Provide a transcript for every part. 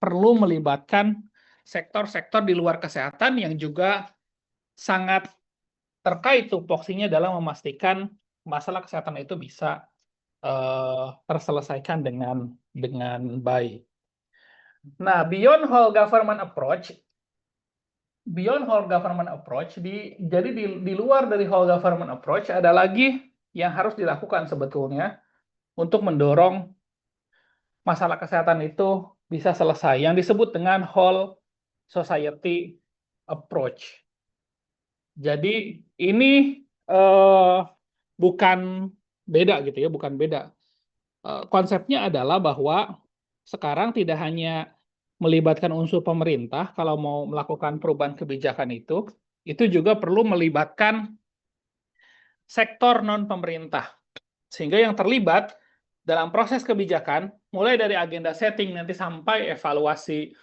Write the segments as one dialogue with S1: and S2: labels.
S1: perlu melibatkan sektor-sektor di luar kesehatan yang juga sangat terkait tupoksinya dalam memastikan masalah kesehatan itu bisa terselesaikan dengan baik. Nah, beyond whole government approach, jadi di luar dari whole government approach ada lagi yang harus dilakukan sebetulnya untuk mendorong masalah kesehatan itu bisa selesai, yang disebut dengan whole society approach. Jadi ini bukan beda gitu ya, bukan beda. Konsepnya adalah bahwa sekarang tidak hanya melibatkan unsur pemerintah kalau mau melakukan perubahan kebijakan itu juga perlu melibatkan sektor non-pemerintah. Sehingga yang terlibat dalam proses kebijakan, mulai dari agenda setting nanti sampai evaluasi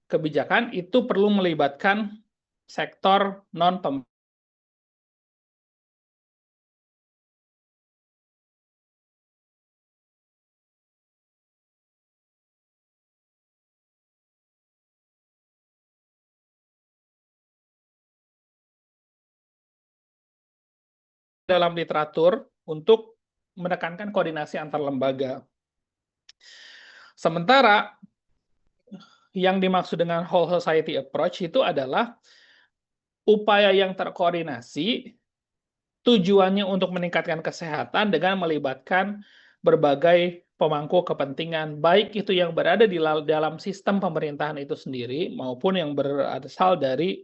S1: kebijakan, itu perlu melibatkan sektor non-pemerintah. Dalam literatur untuk menekankan koordinasi antar lembaga. Sementara yang dimaksud dengan whole society approach itu adalah upaya yang terkoordinasi, tujuannya untuk meningkatkan kesehatan dengan melibatkan berbagai pemangku kepentingan, baik itu yang berada di dalam sistem pemerintahan itu sendiri maupun yang berasal dari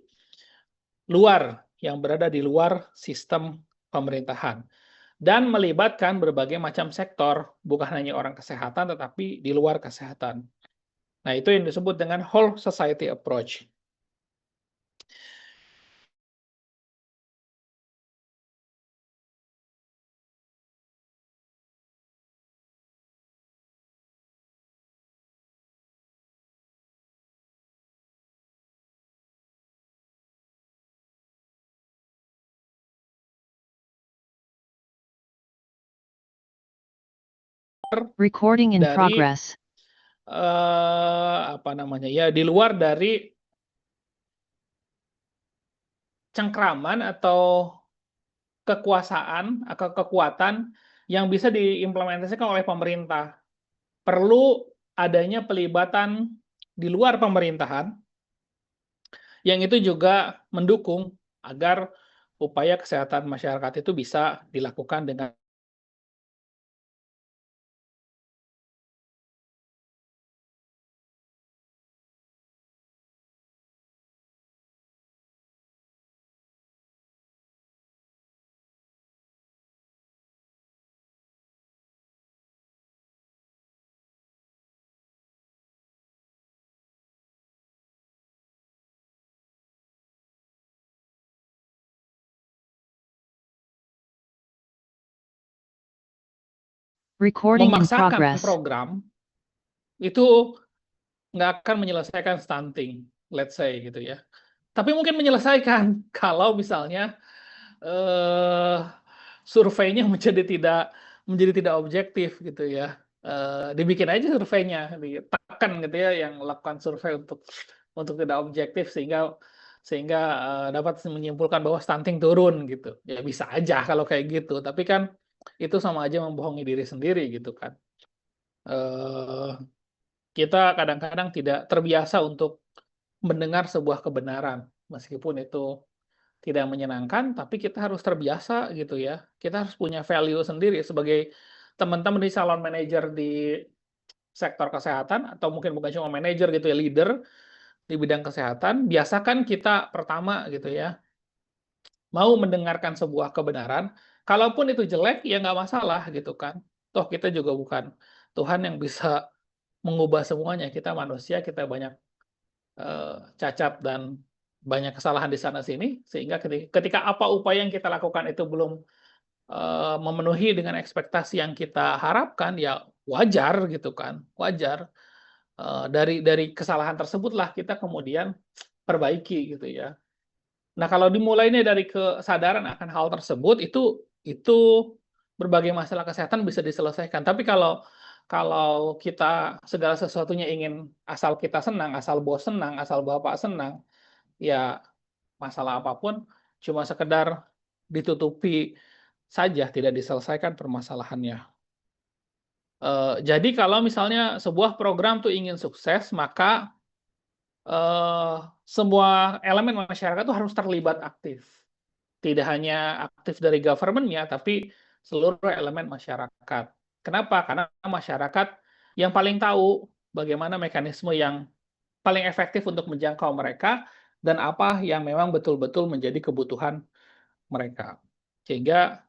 S1: luar, yang berada di luar sistem pemerintahan. Dan melibatkan berbagai macam sektor, bukan hanya orang kesehatan, tetapi di luar kesehatan. Nah, itu yang disebut dengan whole society approach.
S2: Recording in
S1: Dari
S2: progress.
S1: apa namanya ya, di luar dari cengkraman atau kekuasaan atau kekuatan yang bisa diimplementasikan oleh pemerintah. Perlu adanya pelibatan di luar pemerintahan yang itu juga mendukung agar upaya kesehatan masyarakat itu bisa dilakukan dengan
S2: Recording in
S1: memaksakan
S2: progress.
S1: program itu nggak akan menyelesaikan stunting, let's say gitu ya. Tapi mungkin menyelesaikan kalau misalnya surveinya menjadi tidak objektif gitu ya. Dibikin aja surveinya, ditekan gitu ya yang melakukan survei untuk tidak objektif sehingga dapat menyimpulkan bahwa stunting turun gitu. Ya bisa aja kalau kayak gitu, tapi kan itu sama aja membohongi diri sendiri gitu kan. Kita kadang-kadang tidak terbiasa untuk mendengar sebuah kebenaran, meskipun itu tidak menyenangkan, tapi kita harus terbiasa gitu ya. Kita harus punya value sendiri sebagai teman-teman di calon manajer di sektor kesehatan, atau mungkin bukan cuma manajer gitu ya, leader di bidang kesehatan. Biasakan kita pertama gitu ya, mau mendengarkan sebuah kebenaran, kalaupun itu jelek ya nggak masalah gitu kan. Toh kita juga bukan Tuhan yang bisa mengubah semuanya. Kita manusia, kita banyak cacat dan banyak kesalahan di sana sini, sehingga ketika apa upaya yang kita lakukan itu belum memenuhi dengan ekspektasi yang kita harapkan, ya wajar gitu kan, wajar. Dari kesalahan tersebutlah kita kemudian perbaiki gitu ya. Nah, kalau dimulainya dari kesadaran akan hal tersebut, itu berbagai masalah kesehatan bisa diselesaikan. Tapi kalau kita segala sesuatunya ingin asal kita senang, asal bos senang, asal bapak senang, ya masalah apapun cuma sekedar ditutupi saja, tidak diselesaikan permasalahannya. Jadi kalau misalnya sebuah program tuh ingin sukses, maka semua elemen masyarakat tuh harus terlibat aktif. Tidak hanya aktif dari government-nya, tapi seluruh elemen masyarakat. Kenapa? Karena masyarakat yang paling tahu bagaimana mekanisme yang paling efektif untuk menjangkau mereka dan apa yang memang betul-betul menjadi kebutuhan mereka. Sehingga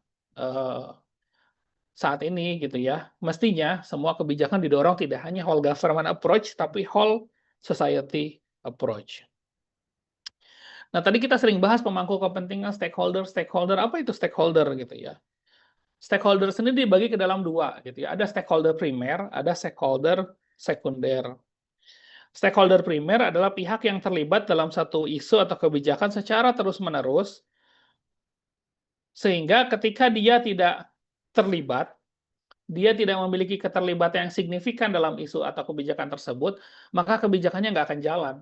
S1: saat ini gitu ya, mestinya semua kebijakan didorong tidak hanya whole government approach, tapi whole society approach. Nah, tadi kita sering bahas pemangku kepentingan, stakeholder. Apa itu stakeholder gitu ya? Stakeholder sendiri dibagi ke dalam dua gitu ya. Ada stakeholder primer, ada stakeholder sekunder. Stakeholder primer adalah pihak yang terlibat dalam satu isu atau kebijakan secara terus-menerus, sehingga ketika dia tidak terlibat, dia tidak memiliki keterlibatan yang signifikan dalam isu atau kebijakan tersebut, maka kebijakannya nggak akan jalan.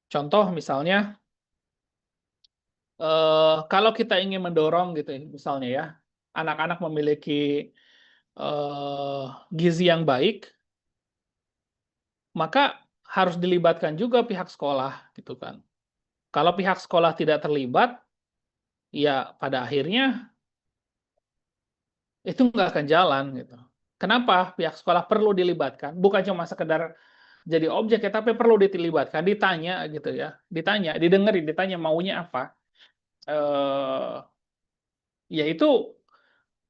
S1: Contoh misalnya, kalau kita ingin mendorong gitu misalnya ya, anak-anak memiliki gizi yang baik, maka harus dilibatkan juga pihak sekolah gitu kan. Kalau pihak sekolah tidak terlibat, ya pada akhirnya itu nggak akan jalan gitu. Kenapa pihak sekolah perlu dilibatkan? Bukan cuma sekedar jadi objek ya, tapi perlu dilibatkan, ditanya gitu ya, didengerin, ditanya maunya apa. Ya itu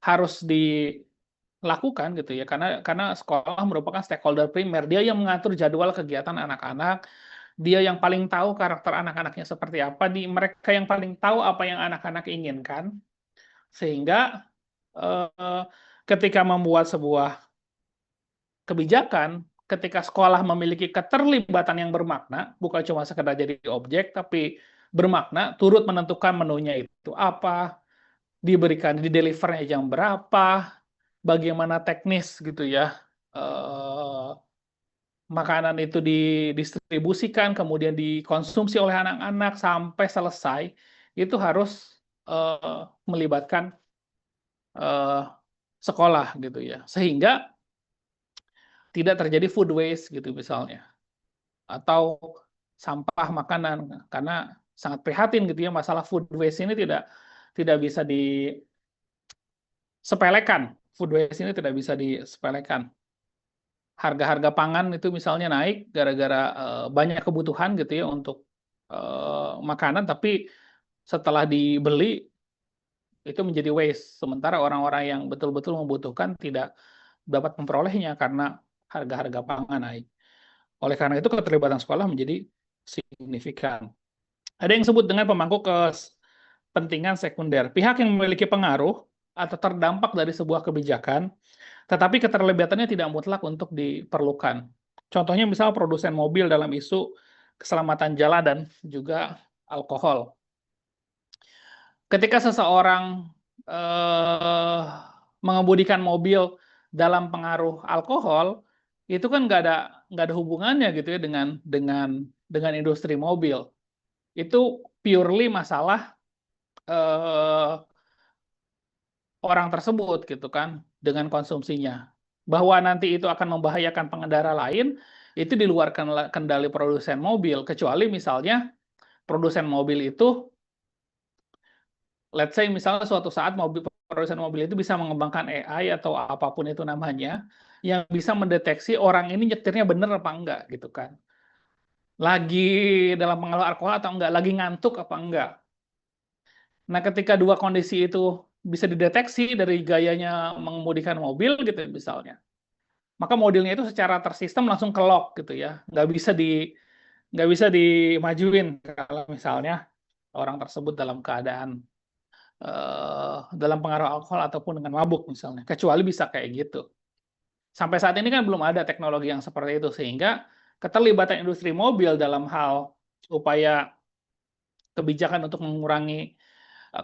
S1: harus dilakukan gitu ya, karena sekolah merupakan stakeholder primer. Dia yang mengatur jadwal kegiatan anak-anak, dia yang paling tahu karakter anak-anaknya seperti apa, mereka yang paling tahu apa yang anak-anak inginkan, sehingga eh, ketika membuat sebuah kebijakan, ketika sekolah memiliki keterlibatan yang bermakna, bukan cuma sekedar jadi objek, tapi bermakna, turut menentukan menunya itu apa, diberikan, didelivernya jam berapa, bagaimana teknis gitu ya, makanan itu didistribusikan, kemudian dikonsumsi oleh anak-anak sampai selesai, itu harus melibatkan sekolah gitu ya, sehingga tidak terjadi food waste gitu misalnya, atau sampah makanan, karena sangat prihatin gitu ya, masalah food waste ini tidak bisa disepelekan. Food waste ini tidak bisa disepelekan. Harga-harga pangan itu misalnya naik gara-gara banyak kebutuhan gitu ya untuk makanan, tapi setelah dibeli itu menjadi waste. Sementara orang-orang yang betul-betul membutuhkan tidak dapat memperolehnya karena harga-harga pangan naik. Oleh karena itu keterlibatan sekolah menjadi signifikan. Ada yang disebut dengan pemangku kepentingan sekunder. Pihak yang memiliki pengaruh atau terdampak dari sebuah kebijakan, tetapi keterlibatannya tidak mutlak untuk diperlukan. Contohnya misal produsen mobil dalam isu keselamatan jalan dan juga alkohol. Ketika seseorang mengemudikan mobil dalam pengaruh alkohol, itu kan nggak ada hubungannya gitu ya dengan industri mobil. Itu purely masalah orang tersebut gitu kan dengan konsumsinya. Bahwa nanti itu akan membahayakan pengendara lain, itu di luar kendali produsen mobil, kecuali misalnya produsen mobil itu, let's say misalnya suatu saat produsen mobil itu bisa mengembangkan AI atau apapun itu namanya, yang bisa mendeteksi orang ini nyetirnya bener apa enggak gitu kan. Lagi dalam pengaruh alkohol atau enggak, lagi ngantuk apa enggak. Nah, ketika dua kondisi itu bisa dideteksi dari gayanya mengemudikan mobil gitu misalnya, maka modelnya itu secara tersistem langsung ke lock gitu ya, nggak bisa dimajuin kalau misalnya orang tersebut dalam keadaan dalam pengaruh alkohol ataupun dengan mabuk misalnya, kecuali bisa kayak gitu. Sampai saat ini kan belum ada teknologi yang seperti itu, sehingga keterlibatan industri mobil dalam hal upaya kebijakan untuk mengurangi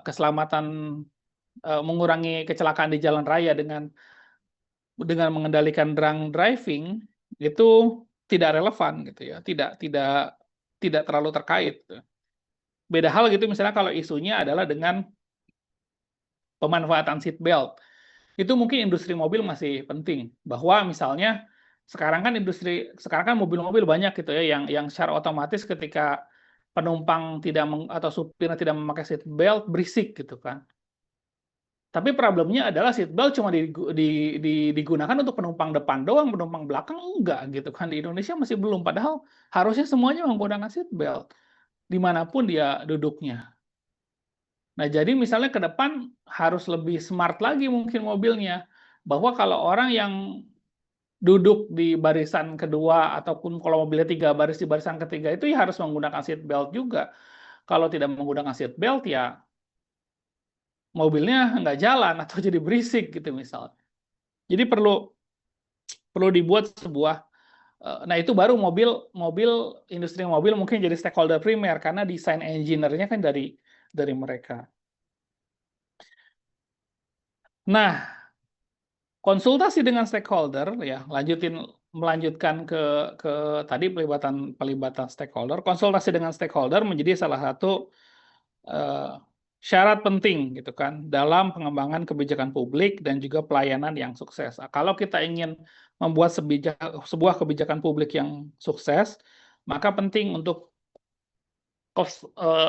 S1: keselamatan, mengurangi kecelakaan di jalan raya dengan dengan mengendalikan drunk driving itu tidak relevan gitu ya, tidak terlalu terkait. Beda hal gitu misalnya kalau isunya adalah dengan pemanfaatan seat belt. Itu mungkin industri mobil masih penting. Bahwa misalnya sekarang kan mobil-mobil banyak gitu ya yang secara otomatis ketika penumpang tidak atau supirnya tidak memakai seat belt berisik gitu kan. Tapi problemnya adalah seat belt cuma digunakan untuk penumpang depan doang, penumpang belakang enggak gitu kan. Di Indonesia masih belum, padahal harusnya semuanya menggunakan seat belt dimanapun dia duduknya. Nah, jadi misalnya ke depan harus lebih smart lagi mungkin mobilnya. Bahwa kalau orang yang duduk di barisan kedua, ataupun kalau mobilnya 3 baris di barisan ketiga, itu ya harus menggunakan seat belt juga. Kalau tidak menggunakan seat belt, ya mobilnya nggak jalan atau jadi berisik gitu misalnya. Jadi perlu perlu dibuat sebuah, nah itu baru industri mobil mungkin jadi stakeholder primer karena desain engineer-nya kan dari mereka. Nah, konsultasi dengan stakeholder ya, melanjutkan ke tadi pelibatan pelibatan stakeholder. Konsultasi dengan stakeholder menjadi salah satu syarat penting gitu kan dalam pengembangan kebijakan publik dan juga pelayanan yang sukses. Nah, kalau kita ingin membuat sebuah kebijakan publik yang sukses, maka penting untuk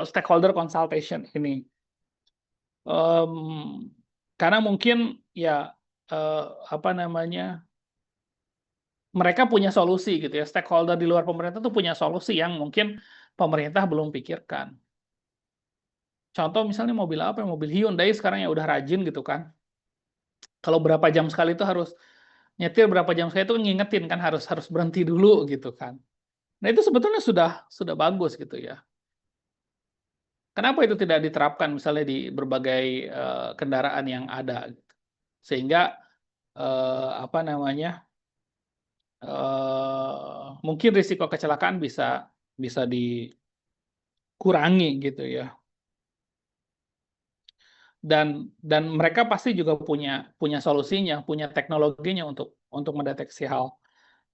S1: stakeholder consultation ini. Karena mungkin ya apa namanya, mereka punya solusi gitu ya. Stakeholder di luar pemerintah tuh punya solusi yang mungkin pemerintah belum pikirkan. Contoh misalnya mobil apa? Mobil Hyundai sekarang ya udah rajin gitu kan. Kalau berapa jam sekali itu harus nyetir, berapa jam sekali itu ngingetin kan harus harus berhenti dulu gitu kan. Nah, itu sebetulnya sudah bagus gitu ya. Kenapa itu tidak diterapkan misalnya di berbagai kendaraan yang ada, sehingga apa namanya, mungkin risiko kecelakaan bisa bisa dikurangi gitu ya. Dan mereka pasti juga punya solusinya, punya teknologinya untuk mendeteksi hal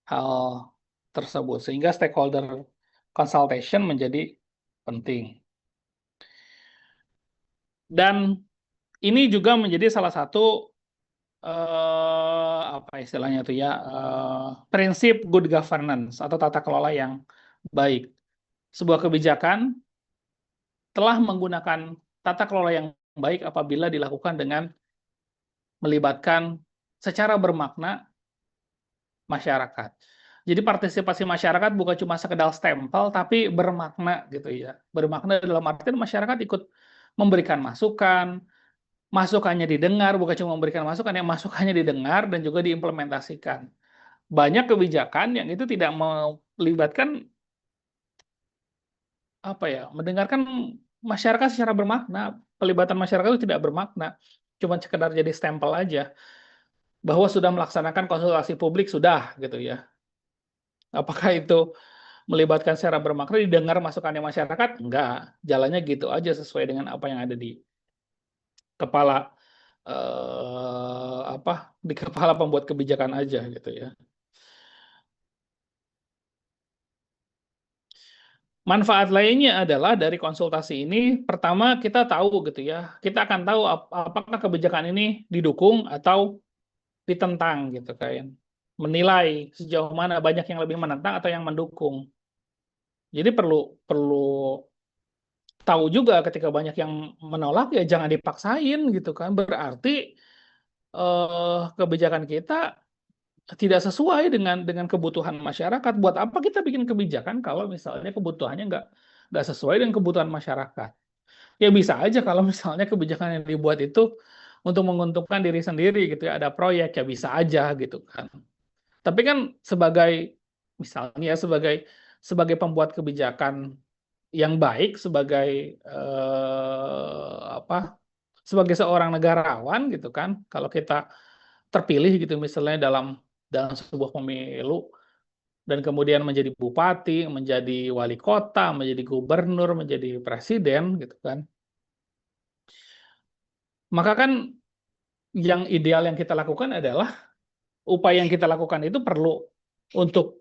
S1: hal tersebut, sehingga stakeholder consultation menjadi penting. Dan ini juga menjadi salah satu apa istilahnya itu ya, prinsip good governance atau tata kelola yang baik. Sebuah kebijakan telah menggunakan tata kelola yang baik apabila dilakukan dengan melibatkan secara bermakna masyarakat. Jadi partisipasi masyarakat bukan cuma sekedar stempel, tapi bermakna gitu ya. Bermakna dalam artian masyarakat ikut memberikan masukan, masukannya didengar, bukan cuma memberikan masukan, yang masukannya didengar dan juga diimplementasikan. Banyak kebijakan yang itu tidak melibatkan apa ya, mendengarkan masyarakat secara bermakna. Pelibatan masyarakat itu tidak bermakna, cuma sekedar jadi stempel aja bahwa sudah melaksanakan konsultasi publik sudah gitu ya. Apakah itu melibatkan secara bermakna, didengar masukannya masyarakat? Enggak, jalannya gitu aja sesuai dengan apa yang ada di kepala di kepala pembuat kebijakan aja gitu ya. Manfaat lainnya adalah dari konsultasi ini, pertama kita tahu gitu ya, kita akan tahu apakah kebijakan ini didukung atau ditentang gitu kan. Menilai sejauh mana banyak yang lebih menentang atau yang mendukung. Jadi perlu perlu tahu juga ketika banyak yang menolak ya jangan dipaksain gitu kan. Berarti kebijakan kita tidak sesuai dengan kebutuhan masyarakat. Buat apa kita bikin kebijakan kalau misalnya kebutuhannya nggak sesuai dengan kebutuhan masyarakat? Ya bisa aja kalau misalnya kebijakan yang dibuat itu untuk menguntungkan diri sendiri gitu ya, ada proyek ya bisa aja gitu kan. Tapi kan misalnya sebagai sebagai pembuat kebijakan yang baik, sebagai seorang negarawan gitu kan, kalau kita terpilih gitu misalnya dalam dalam sebuah pemilu dan kemudian menjadi bupati, menjadi wali kota, menjadi gubernur, menjadi presiden gitu kan. Maka kan yang ideal yang kita lakukan adalah upaya yang kita lakukan itu perlu untuk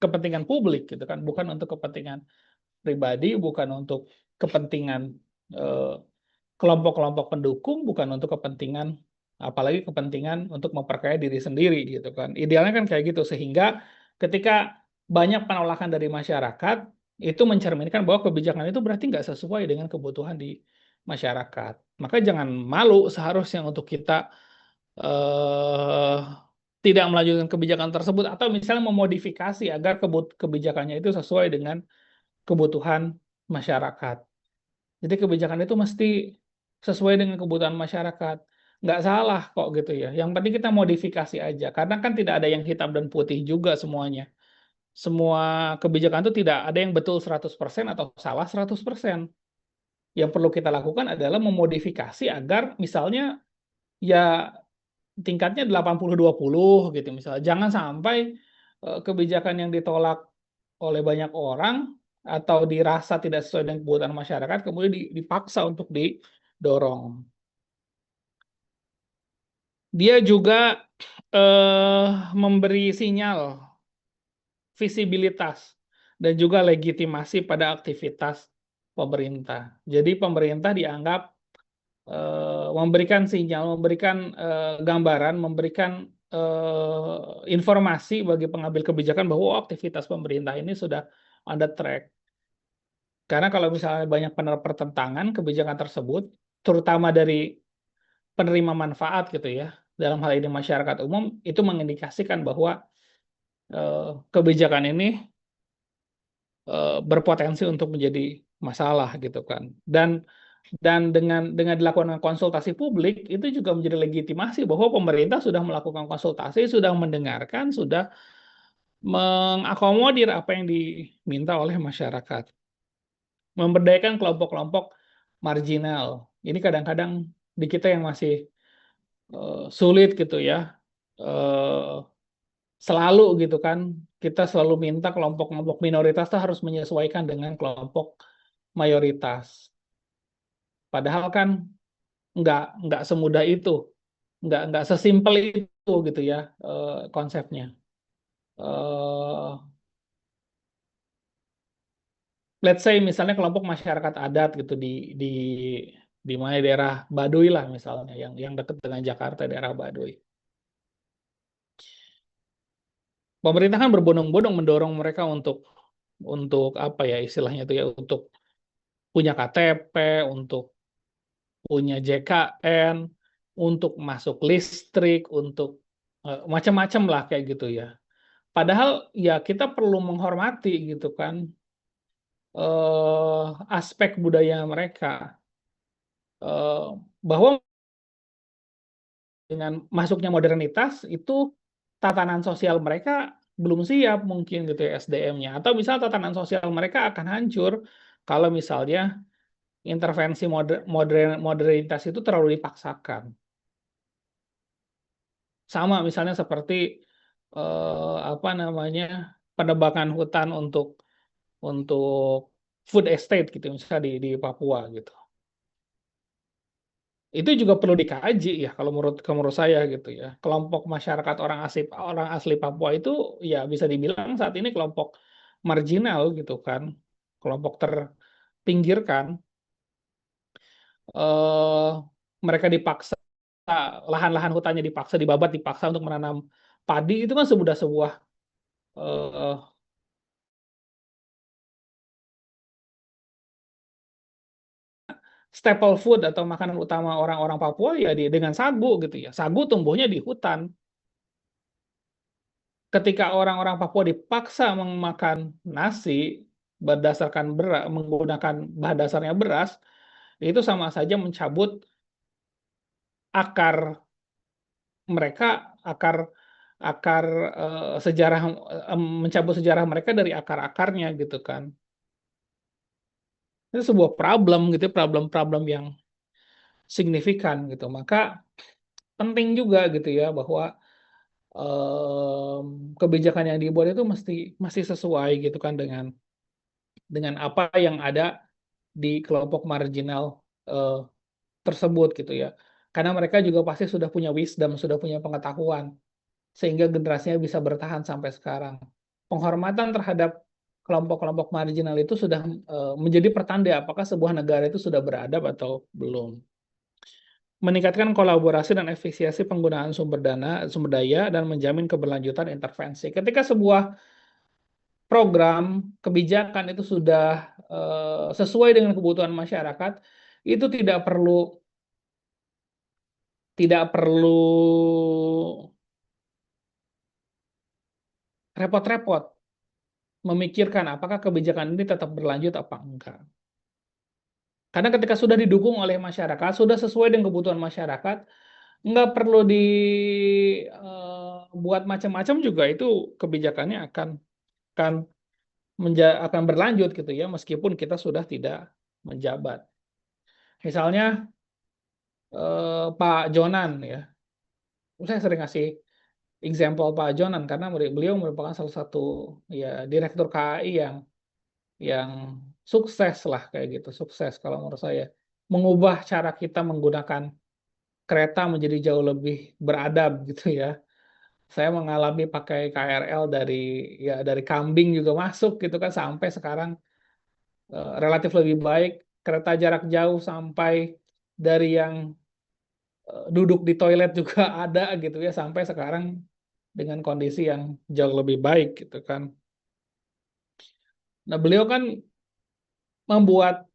S1: kepentingan publik gitu kan, bukan untuk kepentingan pribadi, bukan untuk kepentingan eh, kelompok-kelompok pendukung, bukan untuk kepentingan, apalagi kepentingan untuk memperkaya diri sendiri gitu kan. Idealnya kan kayak gitu, sehingga ketika banyak penolakan dari masyarakat, itu mencerminkan bahwa kebijakan itu berarti nggak sesuai dengan kebutuhan di masyarakat. Maka jangan malu seharusnya untuk kita eh, tidak melanjutkan kebijakan tersebut, atau misalnya memodifikasi agar kebijakannya itu sesuai dengan kebutuhan masyarakat. Jadi kebijakan itu mesti sesuai dengan kebutuhan masyarakat. Nggak salah kok gitu ya. Yang penting kita modifikasi aja. Karena kan tidak ada yang hitam dan putih juga semuanya. Semua kebijakan itu tidak ada yang betul 100% atau salah 100%. Yang perlu kita lakukan adalah memodifikasi agar misalnya ya tingkatnya 80-20 gitu misalnya. Jangan sampai kebijakan yang ditolak oleh banyak orang atau dirasa tidak sesuai dengan kebutuhan masyarakat kemudian dipaksa untuk didorong. Dia juga memberi sinyal visibilitas dan juga legitimasi pada aktivitas pemerintah. Jadi pemerintah dianggap memberikan sinyal, memberikan gambaran, memberikan informasi bagi pengambil kebijakan bahwa aktivitas pemerintah ini sudah on the track. Karena kalau misalnya banyak pertentangan kebijakan tersebut, terutama dari penerima manfaat gitu ya, dalam hal ini masyarakat umum, itu mengindikasikan bahwa kebijakan ini berpotensi untuk menjadi masalah gitu kan. Dan dengan dilakukan konsultasi publik itu juga menjadi legitimasi bahwa pemerintah sudah melakukan konsultasi, sudah mendengarkan, sudah mengakomodir apa yang diminta oleh masyarakat. Memberdayakan kelompok-kelompok marginal. Ini kadang-kadang di kita yang masih sulit gitu ya. Selalu gitu kan, kita selalu minta kelompok-kelompok minoritas itu harus menyesuaikan dengan kelompok mayoritas. Padahal kan nggak semudah itu, nggak sesimpel itu gitu ya konsepnya. Eh, let's say misalnya kelompok masyarakat adat gitu di di mana daerah Baduy lah misalnya, yang dekat dengan Jakarta, daerah Baduy. Pemerintah kan berbondong-bondong mendorong mereka untuk apa ya istilahnya itu ya, untuk punya KTP, untuk punya JKN, untuk masuk listrik, untuk macam-macam lah kayak gitu ya. Padahal ya kita perlu menghormati gitu kan aspek budaya mereka, bahwa dengan masuknya modernitas itu tatanan sosial mereka belum siap mungkin gitu ya SDM-nya, atau misal tatanan sosial mereka akan hancur kalau misalnya intervensi modernitas itu terlalu dipaksakan. Sama misalnya seperti apa namanya penebangan hutan untuk food estate gitu misalnya di Papua gitu. Itu juga perlu dikaji ya kalau menurut saya gitu ya. Kelompok masyarakat orang asli Papua itu ya bisa dibilang saat ini kelompok marginal gitu kan. Kelompok terpinggirkan. eh Mereka dipaksa, lahan-lahan hutannya dipaksa dibabat, dipaksa untuk menanam padi, itu kan sebuah eh, staple food atau makanan utama orang-orang Papua ya dengan sagu gitu ya. Sagu tumbuhnya di hutan. Ketika orang-orang Papua dipaksa memakan nasi berdasarkan menggunakan bahan dasarnya beras, itu sama saja mencabut akar mereka, akar akar sejarah, mencabut sejarah mereka dari akar-akarnya gitu kan. Itu sebuah problem gitu, problem-problem yang signifikan gitu. Maka penting juga gitu ya bahwa kebijakan yang dibuat itu masih sesuai gitu kan dengan apa yang ada di kelompok marginal eh, tersebut gitu ya. Karena mereka juga pasti sudah punya wisdom, sudah punya pengetahuan. sehingga generasinya bisa bertahan sampai sekarang. Penghormatan terhadap kelompok-kelompok marginal itu sudah menjadi pertanda apakah sebuah negara itu sudah beradab atau belum. Meningkatkan kolaborasi dan efisiensi penggunaan sumber daya, dan menjamin keberlanjutan intervensi. Ketika sebuah program kebijakan itu sudah sesuai dengan kebutuhan masyarakat, itu tidak perlu repot-repot memikirkan apakah kebijakan ini tetap berlanjut apa enggak. Karena ketika sudah didukung oleh masyarakat, sudah sesuai dengan kebutuhan masyarakat, nggak perlu dibuat macam-macam juga, itu kebijakannya akan akan berlanjut gitu ya, meskipun kita sudah tidak menjabat. Misalnya Pak Jonan ya, saya sering kasih example Pak Jonan karena beliau merupakan salah satu ya direktur KAI yang sukses lah kayak gitu, sukses kalau menurut saya mengubah cara kita menggunakan kereta menjadi jauh lebih beradab gitu ya. Saya mengalami pakai KRL dari Kambing juga masuk gitu kan, sampai sekarang relatif lebih baik. Kereta jarak jauh sampai dari yang duduk di toilet juga ada gitu ya, sampai sekarang dengan kondisi yang jauh lebih baik gitu kan. Nah, beliau kan membuat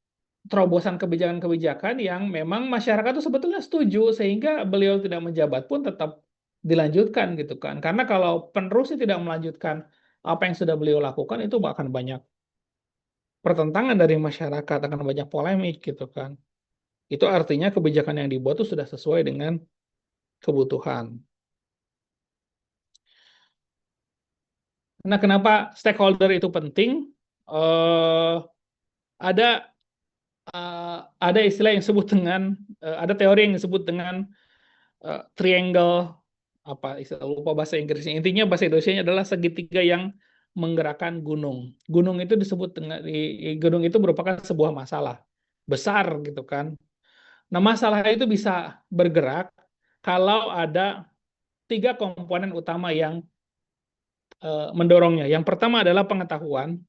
S1: terobosan kebijakan-kebijakan yang memang masyarakat itu sebetulnya setuju, sehingga beliau tidak menjabat pun tetap dilanjutkan gitu kan. Karena kalau penerusnya tidak melanjutkan apa yang sudah beliau lakukan, itu akan banyak pertentangan dari masyarakat, akan banyak polemik gitu kan. Itu artinya kebijakan yang dibuat itu sudah sesuai dengan kebutuhan. Nah, kenapa stakeholder itu penting? Eh, ada ada istilah yang disebut dengan ada teori yang disebut dengan triangle, apa istilah, lupa bahasa Inggrisnya. Intinya bahasa Indonesianya adalah segitiga yang menggerakkan gunung. Gunung itu disebut dengan gunung itu merupakan sebuah masalah besar gitu kan. Nah, masalah itu bisa bergerak kalau ada tiga komponen utama yang mendorongnya. Yang pertama adalah pengetahuan.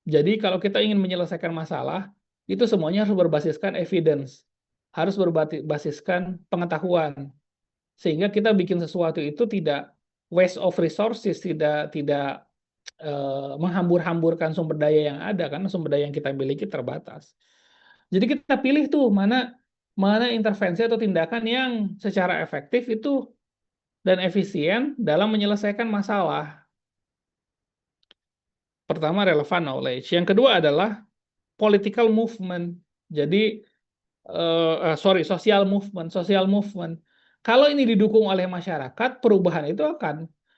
S1: Jadi kalau kita ingin menyelesaikan masalah, itu semuanya harus berbasiskan evidence, harus berbasiskan pengetahuan, sehingga kita bikin sesuatu itu tidak waste of resources, tidak menghambur-hamburkan sumber daya yang ada, karena sumber daya yang kita miliki terbatas. Jadi kita pilih tuh mana mana intervensi atau tindakan yang secara efektif itu dan efisien dalam menyelesaikan masalah. Pertama, relevan knowledge. Yang kedua adalah political movement. Jadi social movement, social movement. Kalau ini didukung oleh masyarakat, perubahan itu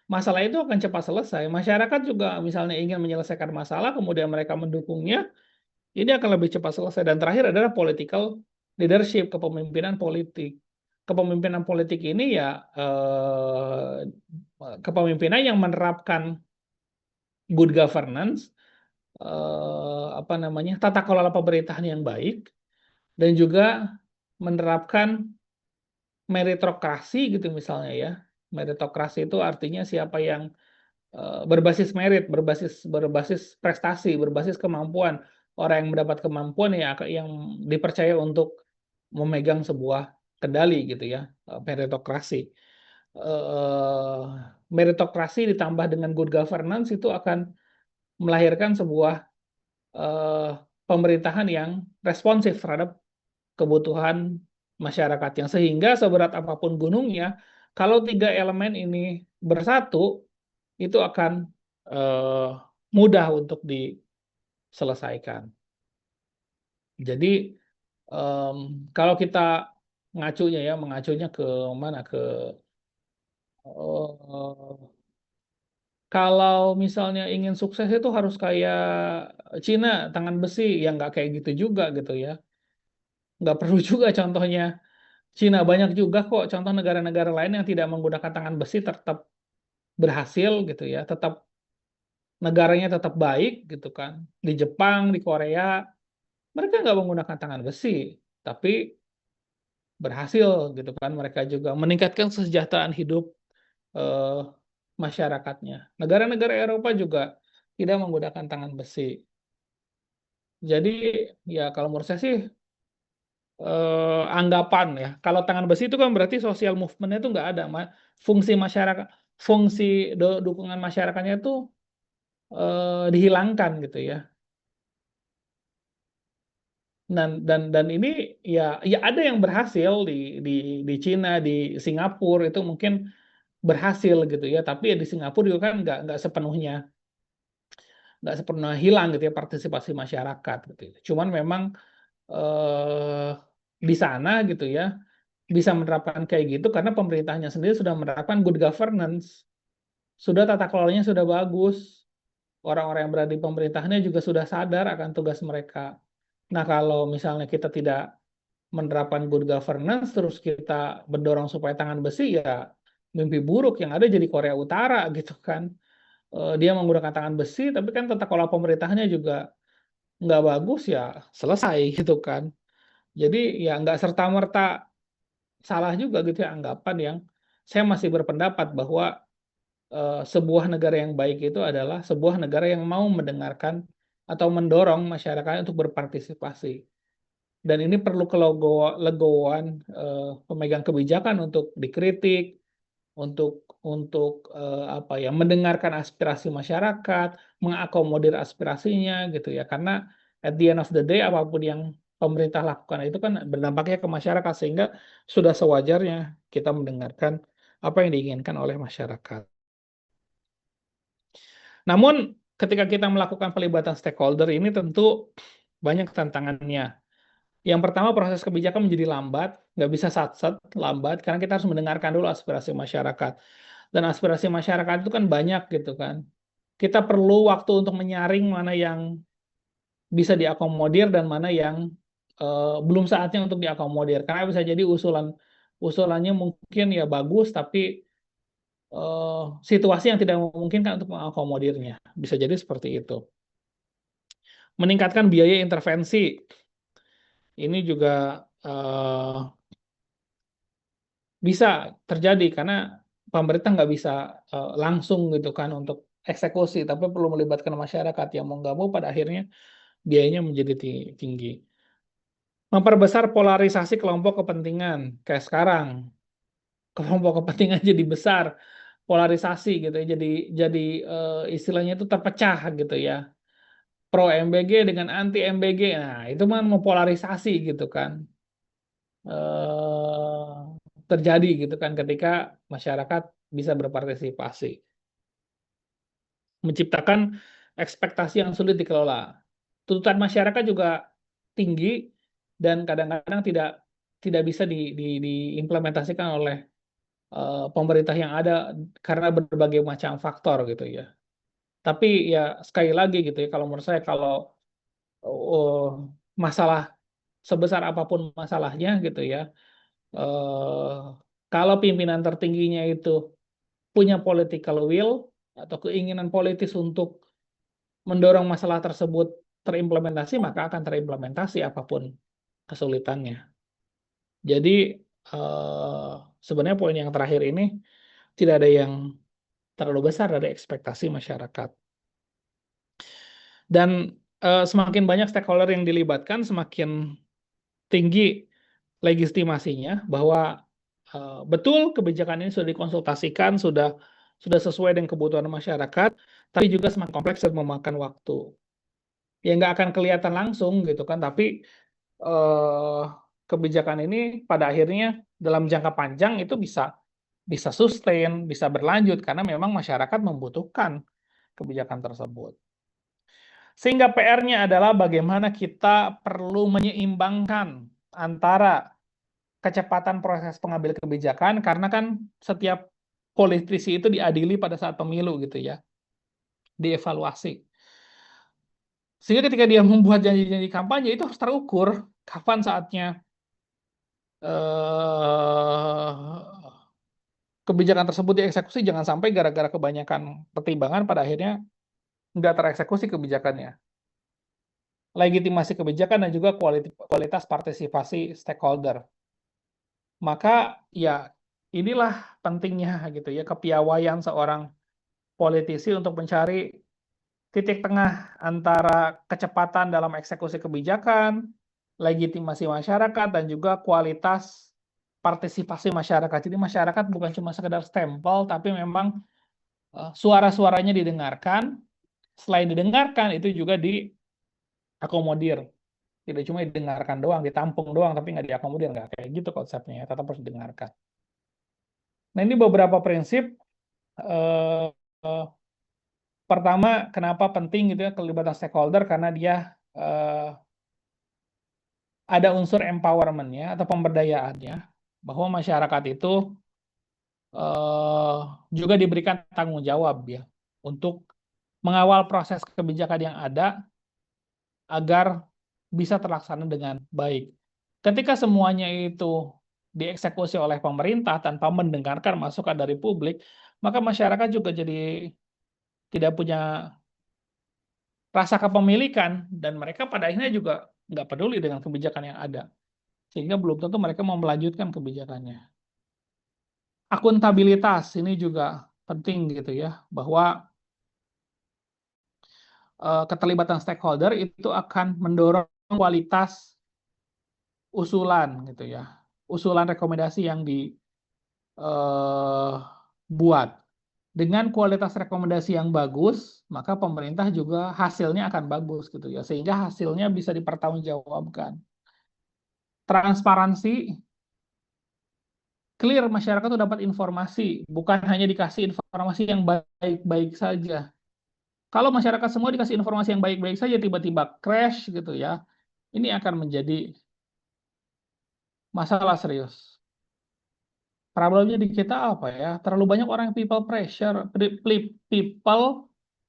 S1: masalah itu akan cepat selesai. Masyarakat juga misalnya ingin menyelesaikan masalah, kemudian mereka mendukungnya, ini akan lebih cepat selesai. Dan terakhir adalah political leadership, kepemimpinan politik. Kepemimpinan politik ini ya kepemimpinan yang menerapkan good governance, apa namanya, tata kelola pemerintahan yang baik, dan juga menerapkan meritokrasi gitu misalnya ya. Meritokrasi itu artinya siapa yang berbasis merit, berbasis prestasi, berbasis kemampuan. Orang yang mendapat kemampuan ya yang dipercaya untuk memegang sebuah kendali gitu ya, meritokrasi. Meritokrasi ditambah dengan good governance itu akan melahirkan sebuah pemerintahan yang responsif terhadap kebutuhan masyarakatnya, sehingga seberat apapun gunungnya, kalau tiga elemen ini bersatu, itu akan eh, mudah untuk diselesaikan. Jadi kalau kita mengacunya ke mana, eh, kalau misalnya ingin sukses itu harus kayak Cina, tangan besi, yang nggak kayak gitu juga gitu ya. Nggak perlu juga contohnya Cina, banyak juga kok contoh negara-negara lain yang tidak menggunakan tangan besi tetap berhasil gitu ya, negaranya tetap baik gitu kan. Di Jepang, di Korea, mereka nggak menggunakan tangan besi, tapi berhasil gitu kan. Mereka juga meningkatkan kesejahteraan hidup eh, masyarakatnya. Negara-negara Eropa juga tidak menggunakan tangan besi. Jadi ya kalau menurut saya sih anggapan ya. Kalau tangan besi itu kan berarti sosial movement-nya itu nggak ada. Fungsi masyarakat, fungsi dukungan masyarakatnya itu dihilangkan gitu ya. Dan ini ya ada yang berhasil di Cina, di Singapura itu mungkin berhasil gitu ya. Tapi ya di Singapura juga kan nggak sepenuhnya hilang gitu ya partisipasi masyarakat gitu ya. Cuman memang eh, di sana gitu ya bisa menerapkan kayak gitu karena pemerintahnya sendiri sudah menerapkan good governance, sudah tata kelolanya sudah bagus, orang-orang yang berada di pemerintahannya juga sudah sadar akan tugas mereka. Nah, kalau misalnya kita tidak menerapkan good governance, terus kita mendorong supaya tangan besi, ya mimpi buruk yang ada jadi Korea Utara gitu kan. Dia menggunakan tangan besi, tapi kan tata kelola pemerintahnya juga nggak bagus, ya selesai gitu kan. Jadi ya nggak serta-merta salah juga gitu ya anggapan yang saya masih berpendapat bahwa sebuah negara yang baik itu adalah sebuah negara yang mau mendengarkan atau mendorong masyarakat untuk berpartisipasi. Dan ini perlu kelegoan pemegang kebijakan untuk dikritik, untuk apa ya mendengarkan aspirasi masyarakat, mengakomodir aspirasinya gitu ya. Karena at the end of the day apapun yang pemerintah lakukan itu kan berdampaknya ke masyarakat sehingga sudah sewajarnya kita mendengarkan apa yang diinginkan oleh masyarakat. Namun ketika kita melakukan pelibatan stakeholder ini tentu banyak tantangannya. Yang pertama, proses kebijakan menjadi lambat, nggak bisa sat-set, lambat, karena kita harus mendengarkan dulu aspirasi masyarakat. Dan aspirasi masyarakat itu kan banyak gitu kan. Kita perlu waktu untuk menyaring mana yang bisa diakomodir dan mana yang belum saatnya untuk diakomodir. Karena bisa jadi usulannya mungkin ya bagus, tapi situasi yang tidak memungkinkan untuk mengakomodirnya. Bisa jadi seperti itu. Meningkatkan biaya intervensi. Ini juga bisa terjadi karena pemerintah nggak bisa langsung gitu kan untuk eksekusi, tapi perlu melibatkan masyarakat yang mau nggak mau pada akhirnya biayanya menjadi tinggi. Memperbesar polarisasi kelompok kepentingan kayak sekarang, kelompok kepentingan jadi besar, polarisasi gitu ya, jadi istilahnya itu terpecah gitu ya, pro MBG dengan anti MBG, nah itu mah mempolarisasi gitu kan. eh, Terjadi gitu kan ketika masyarakat bisa berpartisipasi, menciptakan ekspektasi yang sulit dikelola. Tuntutan masyarakat juga tinggi dan kadang-kadang tidak bisa diimplementasikan oleh pemerintah yang ada karena berbagai macam faktor gitu ya. Tapi ya sekali lagi gitu ya, kalau menurut saya kalau masalah sebesar apapun masalahnya gitu ya, eh, kalau pimpinan tertingginya itu punya political will atau keinginan politis untuk mendorong masalah tersebut terimplementasi, maka akan terimplementasi apapun kesulitannya. Jadi sebenarnya poin yang terakhir ini tidak ada yang terlalu besar dari ekspektasi masyarakat. Dan semakin banyak stakeholder yang dilibatkan, semakin tinggi legitimasinya bahwa betul kebijakan ini sudah dikonsultasikan, sudah sesuai dengan kebutuhan masyarakat, tapi juga semakin kompleks dan memakan waktu. Ya nggak akan kelihatan langsung gitu kan, tapi eh, kebijakan ini pada akhirnya dalam jangka panjang itu bisa sustain, bisa berlanjut karena memang masyarakat membutuhkan kebijakan tersebut. Sehingga PR-nya adalah bagaimana kita perlu menyeimbangkan antara kecepatan proses pengambil kebijakan, karena kan setiap politisi itu diadili pada saat pemilu gitu ya, dievaluasi. Sehingga ketika dia membuat janji-janji kampanye itu harus terukur kapan saatnya kebijakan tersebut dieksekusi, jangan sampai gara-gara kebanyakan pertimbangan pada akhirnya nggak tereksekusi kebijakannya. Legitimasi kebijakan dan juga kualitas partisipasi stakeholder. Maka ya inilah pentingnya gitu ya, kepiawaian seorang politisi untuk mencari titik tengah antara kecepatan dalam eksekusi kebijakan, legitimasi masyarakat, dan juga kualitas partisipasi masyarakat. Jadi masyarakat bukan cuma sekedar stempel, tapi memang suara-suaranya didengarkan. Selain didengarkan, itu juga diakomodir. Tidak cuma didengarkan doang, ditampung doang, tapi nggak diakomodir. Nggak kayak gitu konsepnya, ya. Tetap harus didengarkan. Nah, ini beberapa prinsip. Eh, eh, Pertama, kenapa penting gitu ya kelibatan stakeholder, karena dia ada unsur empowerment-nya atau pemberdayaannya, bahwa masyarakat itu juga diberikan tanggung jawab ya untuk mengawal proses kebijakan yang ada agar bisa terlaksana dengan baik. Ketika semuanya itu dieksekusi oleh pemerintah tanpa mendengarkan masukan dari publik, maka masyarakat juga jadi tidak punya rasa kepemilikan, dan mereka pada akhirnya juga nggak peduli dengan kebijakan yang ada. Sehingga belum tentu mereka mau melanjutkan kebijakannya. Akuntabilitas ini juga penting gitu ya, bahwa keterlibatan stakeholder itu akan mendorong kualitas usulan gitu ya, usulan rekomendasi yang dibuat. Dengan kualitas rekomendasi yang bagus, maka pemerintah juga hasilnya akan bagus gitu ya, sehingga hasilnya bisa dipertanggungjawabkan. Transparansi, clear, masyarakat tuh dapat informasi, bukan hanya dikasih informasi yang baik-baik saja. Kalau masyarakat semua dikasih informasi yang baik-baik saja, tiba-tiba crash gitu ya, ini akan menjadi masalah serius. Problemnya di kita apa ya? Terlalu banyak orang yang people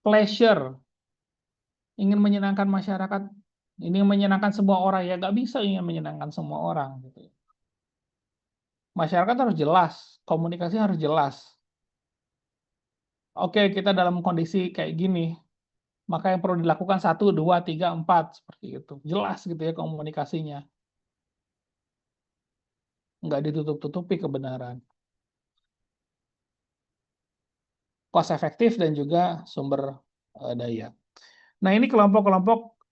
S1: pleasure, ingin menyenangkan masyarakat, ingin menyenangkan semua orang, ya nggak bisa ingin menyenangkan semua orang gitu. Masyarakat harus jelas, komunikasi harus jelas. Oke, kita dalam kondisi kayak gini, maka yang perlu dilakukan 1, 2, 3, 4 seperti itu. Jelas gitu ya komunikasinya. Nggak ditutup-tutupi kebenaran. Cost efektif dan juga sumber daya. Nah, ini kelompok-kelompok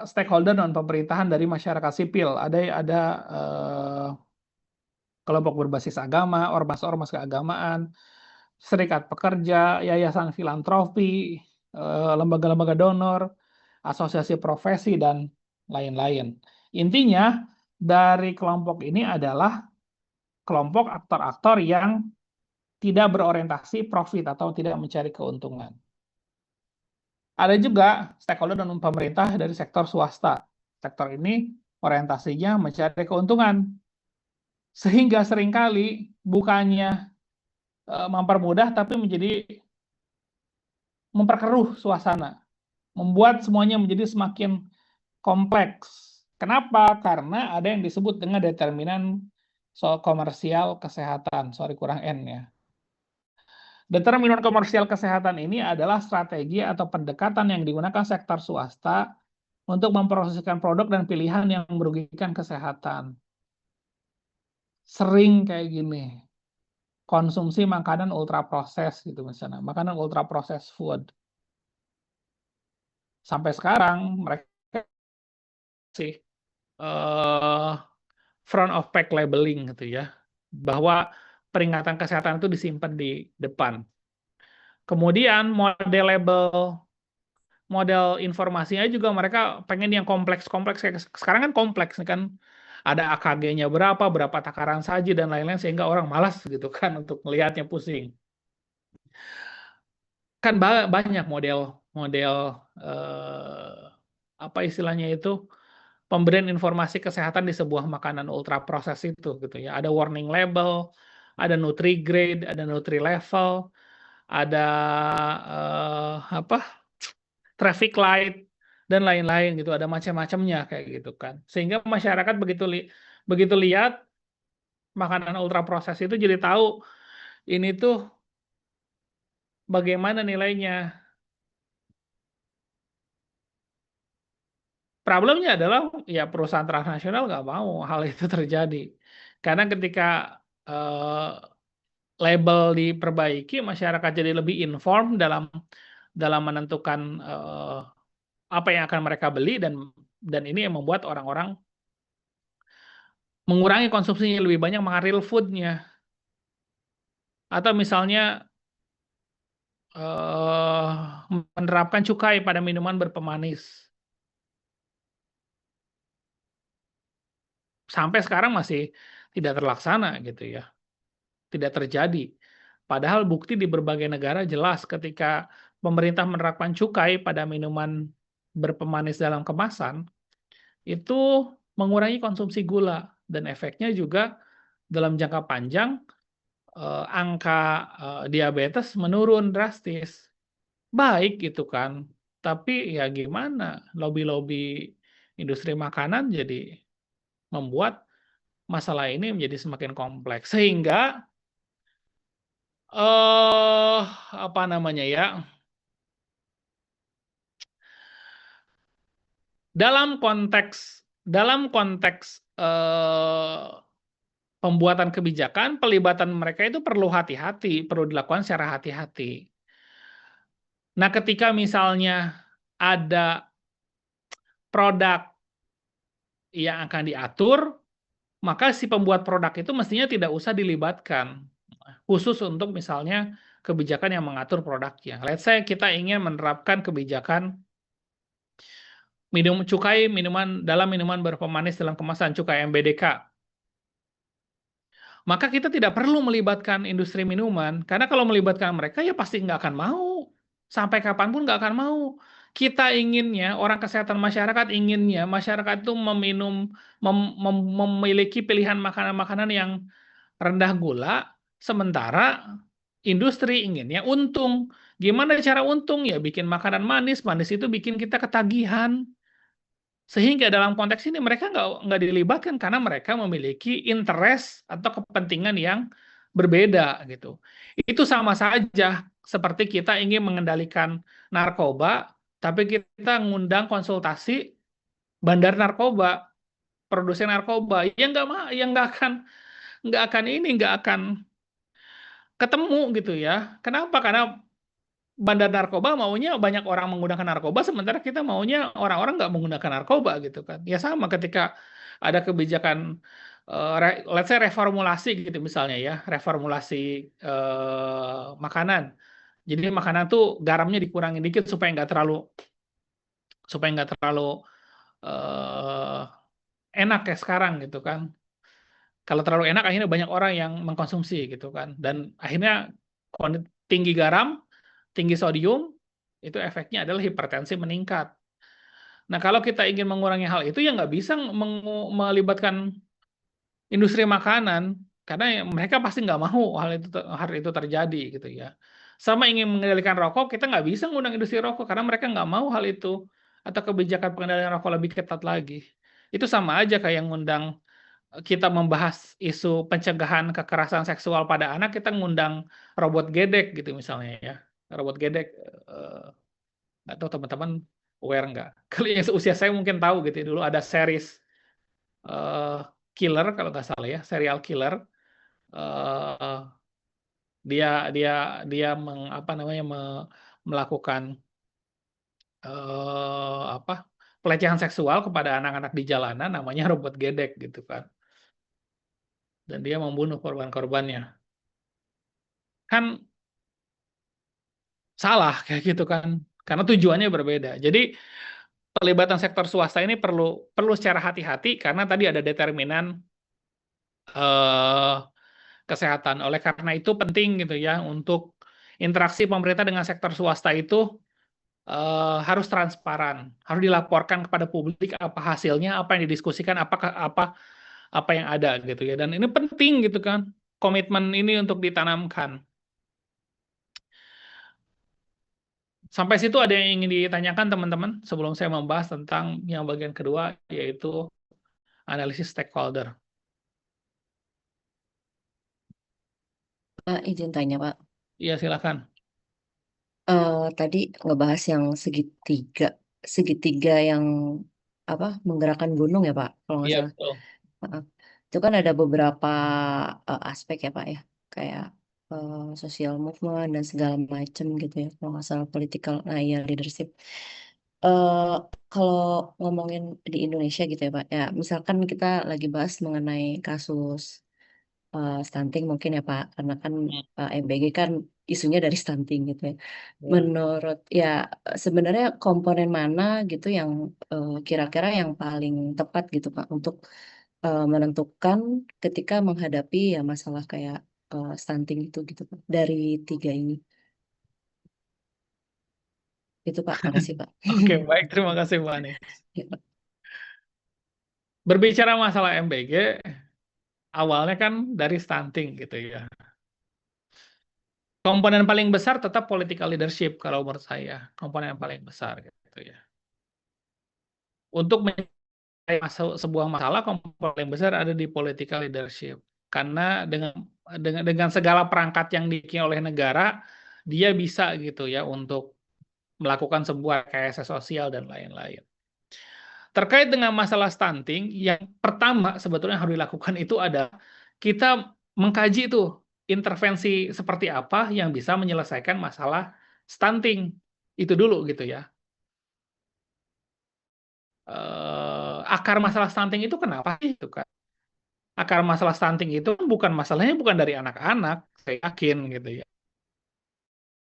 S1: stakeholder non pemerintahan dari masyarakat sipil. Ada kelompok berbasis agama, ormas-ormas keagamaan, serikat pekerja, yayasan filantropi, lembaga-lembaga donor, asosiasi profesi, dan lain-lain. Intinya, dari kelompok ini adalah kelompok aktor-aktor yang tidak berorientasi profit atau tidak mencari keuntungan. Ada juga stakeholder non pemerintah dari sektor swasta. Sektor ini orientasinya mencari keuntungan. Sehingga seringkali bukannya mempermudah, tapi menjadi memperkeruh suasana. Membuat semuanya menjadi semakin kompleks. Kenapa? Karena ada yang disebut dengan determinan komersial kesehatan. Sorry, kurang N ya. Determinan komersial kesehatan ini adalah strategi atau pendekatan yang digunakan sektor swasta untuk mempromosikan produk dan pilihan yang merugikan kesehatan. Sering kayak gini, konsumsi makanan ultra proses gitu misalnya, makanan ultra proses food. Sampai sekarang mereka sih front of pack labeling gitu ya, bahwa peringatan kesehatan itu disimpan di depan. Kemudian model informasinya juga mereka pengen yang kompleks-kompleks. Sekarang kan kompleks kan, ada AKG-nya berapa takaran saji dan lain-lain, sehingga orang malas gitu kan untuk melihatnya, pusing. Kan banyak model apa istilahnya itu, pemberian informasi kesehatan di sebuah makanan ultra proses itu gitu ya. Ada warning label, ada nutri grade, ada nutri level, ada traffic light, dan lain-lain gitu, ada macam-macamnya kayak gitu kan. Sehingga masyarakat begitu lihat makanan ultra proses itu jadi tahu ini tuh bagaimana nilainya. Problemnya adalah ya perusahaan transnasional nggak mau hal itu terjadi. Karena ketika label diperbaiki, masyarakat jadi lebih inform dalam menentukan apa yang akan mereka beli, dan ini yang membuat orang-orang mengurangi konsumsinya, lebih banyak makan real food-nya. Atau misalnya menerapkan cukai pada minuman berpemanis. Sampai sekarang masih tidak terlaksana gitu ya. Tidak terjadi. Padahal bukti di berbagai negara jelas ketika pemerintah menerapkan cukai pada minuman berpemanis dalam kemasan, itu mengurangi konsumsi gula, dan efeknya juga dalam jangka panjang angka diabetes menurun drastis. Baik gitu kan. Tapi ya gimana, lobby-lobby industri makanan jadi membuat masalah ini menjadi semakin kompleks. Sehingga apa namanya ya? Dalam konteks pembuatan kebijakan, pelibatan mereka itu perlu hati-hati, perlu dilakukan secara hati-hati. Nah, ketika misalnya ada produk yang akan diatur, maka si pembuat produk itu mestinya tidak usah dilibatkan, khusus untuk misalnya kebijakan yang mengatur produknya. Let's say kita ingin menerapkan kebijakan cukai dalam minuman berpemanis dalam kemasan, cukai MBDK. Maka kita tidak perlu melibatkan industri minuman, karena kalau melibatkan mereka ya pasti nggak akan mau. Sampai kapanpun nggak akan mau. Kita inginnya, orang kesehatan masyarakat inginnya, masyarakat itu memiliki pilihan makanan-makanan yang rendah gula, sementara industri inginnya untung. Gimana cara untung? Ya bikin makanan manis, manis itu bikin kita ketagihan. Sehingga dalam konteks ini mereka nggak dilibatkan karena mereka memiliki interest atau kepentingan yang berbeda gitu. Itu sama saja seperti kita ingin mengendalikan narkoba, tapi kita ngundang konsultasi bandar narkoba, produsen narkoba, yang nggak akan ketemu gitu ya. Kenapa? Karena bandar narkoba maunya banyak orang menggunakan narkoba, sementara kita maunya orang-orang nggak menggunakan narkoba gitu kan. Ya sama ketika ada kebijakan let's say reformulasi gitu misalnya ya, reformulasi makanan. Jadi makanan tuh garamnya dikurangin dikit supaya nggak terlalu eh, enak kayak sekarang gitu kan. Kalau terlalu enak akhirnya banyak orang yang mengkonsumsi gitu kan. Dan akhirnya tinggi garam, tinggi sodium, itu efeknya adalah hipertensi meningkat. Nah, kalau kita ingin mengurangi hal itu ya nggak bisa melibatkan industri makanan, karena mereka pasti nggak mau hal itu terjadi gitu ya. Sama ingin mengendalikan rokok, kita nggak bisa ngundang industri rokok karena mereka nggak mau hal itu, atau kebijakan pengendalian rokok lebih ketat lagi. Itu sama aja kayak ngundang, kita membahas isu pencegahan kekerasan seksual pada anak, kita ngundang robot gedek gitu misalnya ya. Robot gedek, eh, nggak tahu teman-teman aware nggak? Kalau yang seusia saya mungkin tahu gitu ya, dulu ada series eh, killer kalau nggak salah ya, serial killer. eh, dia dia dia apa namanya, melakukan apa, pelecehan seksual kepada anak-anak di jalanan, namanya robot gedek gitu kan. Dan dia membunuh korban-korbannya. Kan salah kayak gitu kan. Karena tujuannya berbeda. Jadi pelibatan sektor swasta ini perlu perlu secara hati-hati karena tadi ada determinan eh, kesehatan. Oleh karena itu penting gitu ya untuk interaksi pemerintah dengan sektor swasta itu harus transparan, harus dilaporkan kepada publik apa hasilnya, apa yang didiskusikan, apa yang ada gitu ya. Dan ini penting gitu kan, komitmen ini untuk ditanamkan. Sampai situ ada yang ingin ditanyakan teman-teman sebelum saya membahas tentang yang bagian kedua, yaitu analisis stakeholder.
S2: Izin tanya, Pak.
S1: Iya, silakan.
S2: Tadi ngebahas yang segitiga, segitiga yang apa menggerakkan gunung ya, Pak, kalau nggak
S1: Iya,
S2: salah.
S1: betul.
S2: Heeh. Itu kan ada beberapa aspek ya, Pak ya, kayak. social movement dan segala macam gitu ya, kalau nggak salah political, nah ya leadership. Eh Kalau ngomongin di Indonesia gitu ya Pak, ya misalkan kita lagi bahas mengenai kasus stunting mungkin ya Pak, karena kan
S1: Hmm,
S2: MBG kan isunya dari stunting gitu ya.
S1: ya.
S2: Menurut ya sebenarnya komponen mana gitu yang kira-kira yang paling tepat gitu Pak untuk menentukan ketika menghadapi ya masalah kayak stunting itu gitu Pak. Dari tiga ini. Itu Pak, makasih Pak.
S1: Oke, baik. Terima kasih, Mbak Ani.
S2: Ya, Pak.
S1: Berbicara masalah MBG, awalnya kan dari stunting gitu ya. Komponen paling besar tetap political leadership kalau menurut saya. Komponen yang paling besar gitu ya. Untuk sebuah masalah, komponen paling besar ada di political leadership. Karena dengan segala perangkat yang dimiliki oleh negara, dia bisa gitu ya untuk melakukan sebuah rekayasa sosial dan lain-lain. Terkait dengan masalah stunting, yang pertama sebetulnya harus dilakukan itu adalah kita mengkaji itu intervensi seperti apa yang bisa menyelesaikan masalah stunting. Itu dulu gitu ya. Akar masalah stunting itu kenapa sih itu kan? Akar masalah stunting itu masalahnya bukan dari anak-anak, saya yakin gitu ya.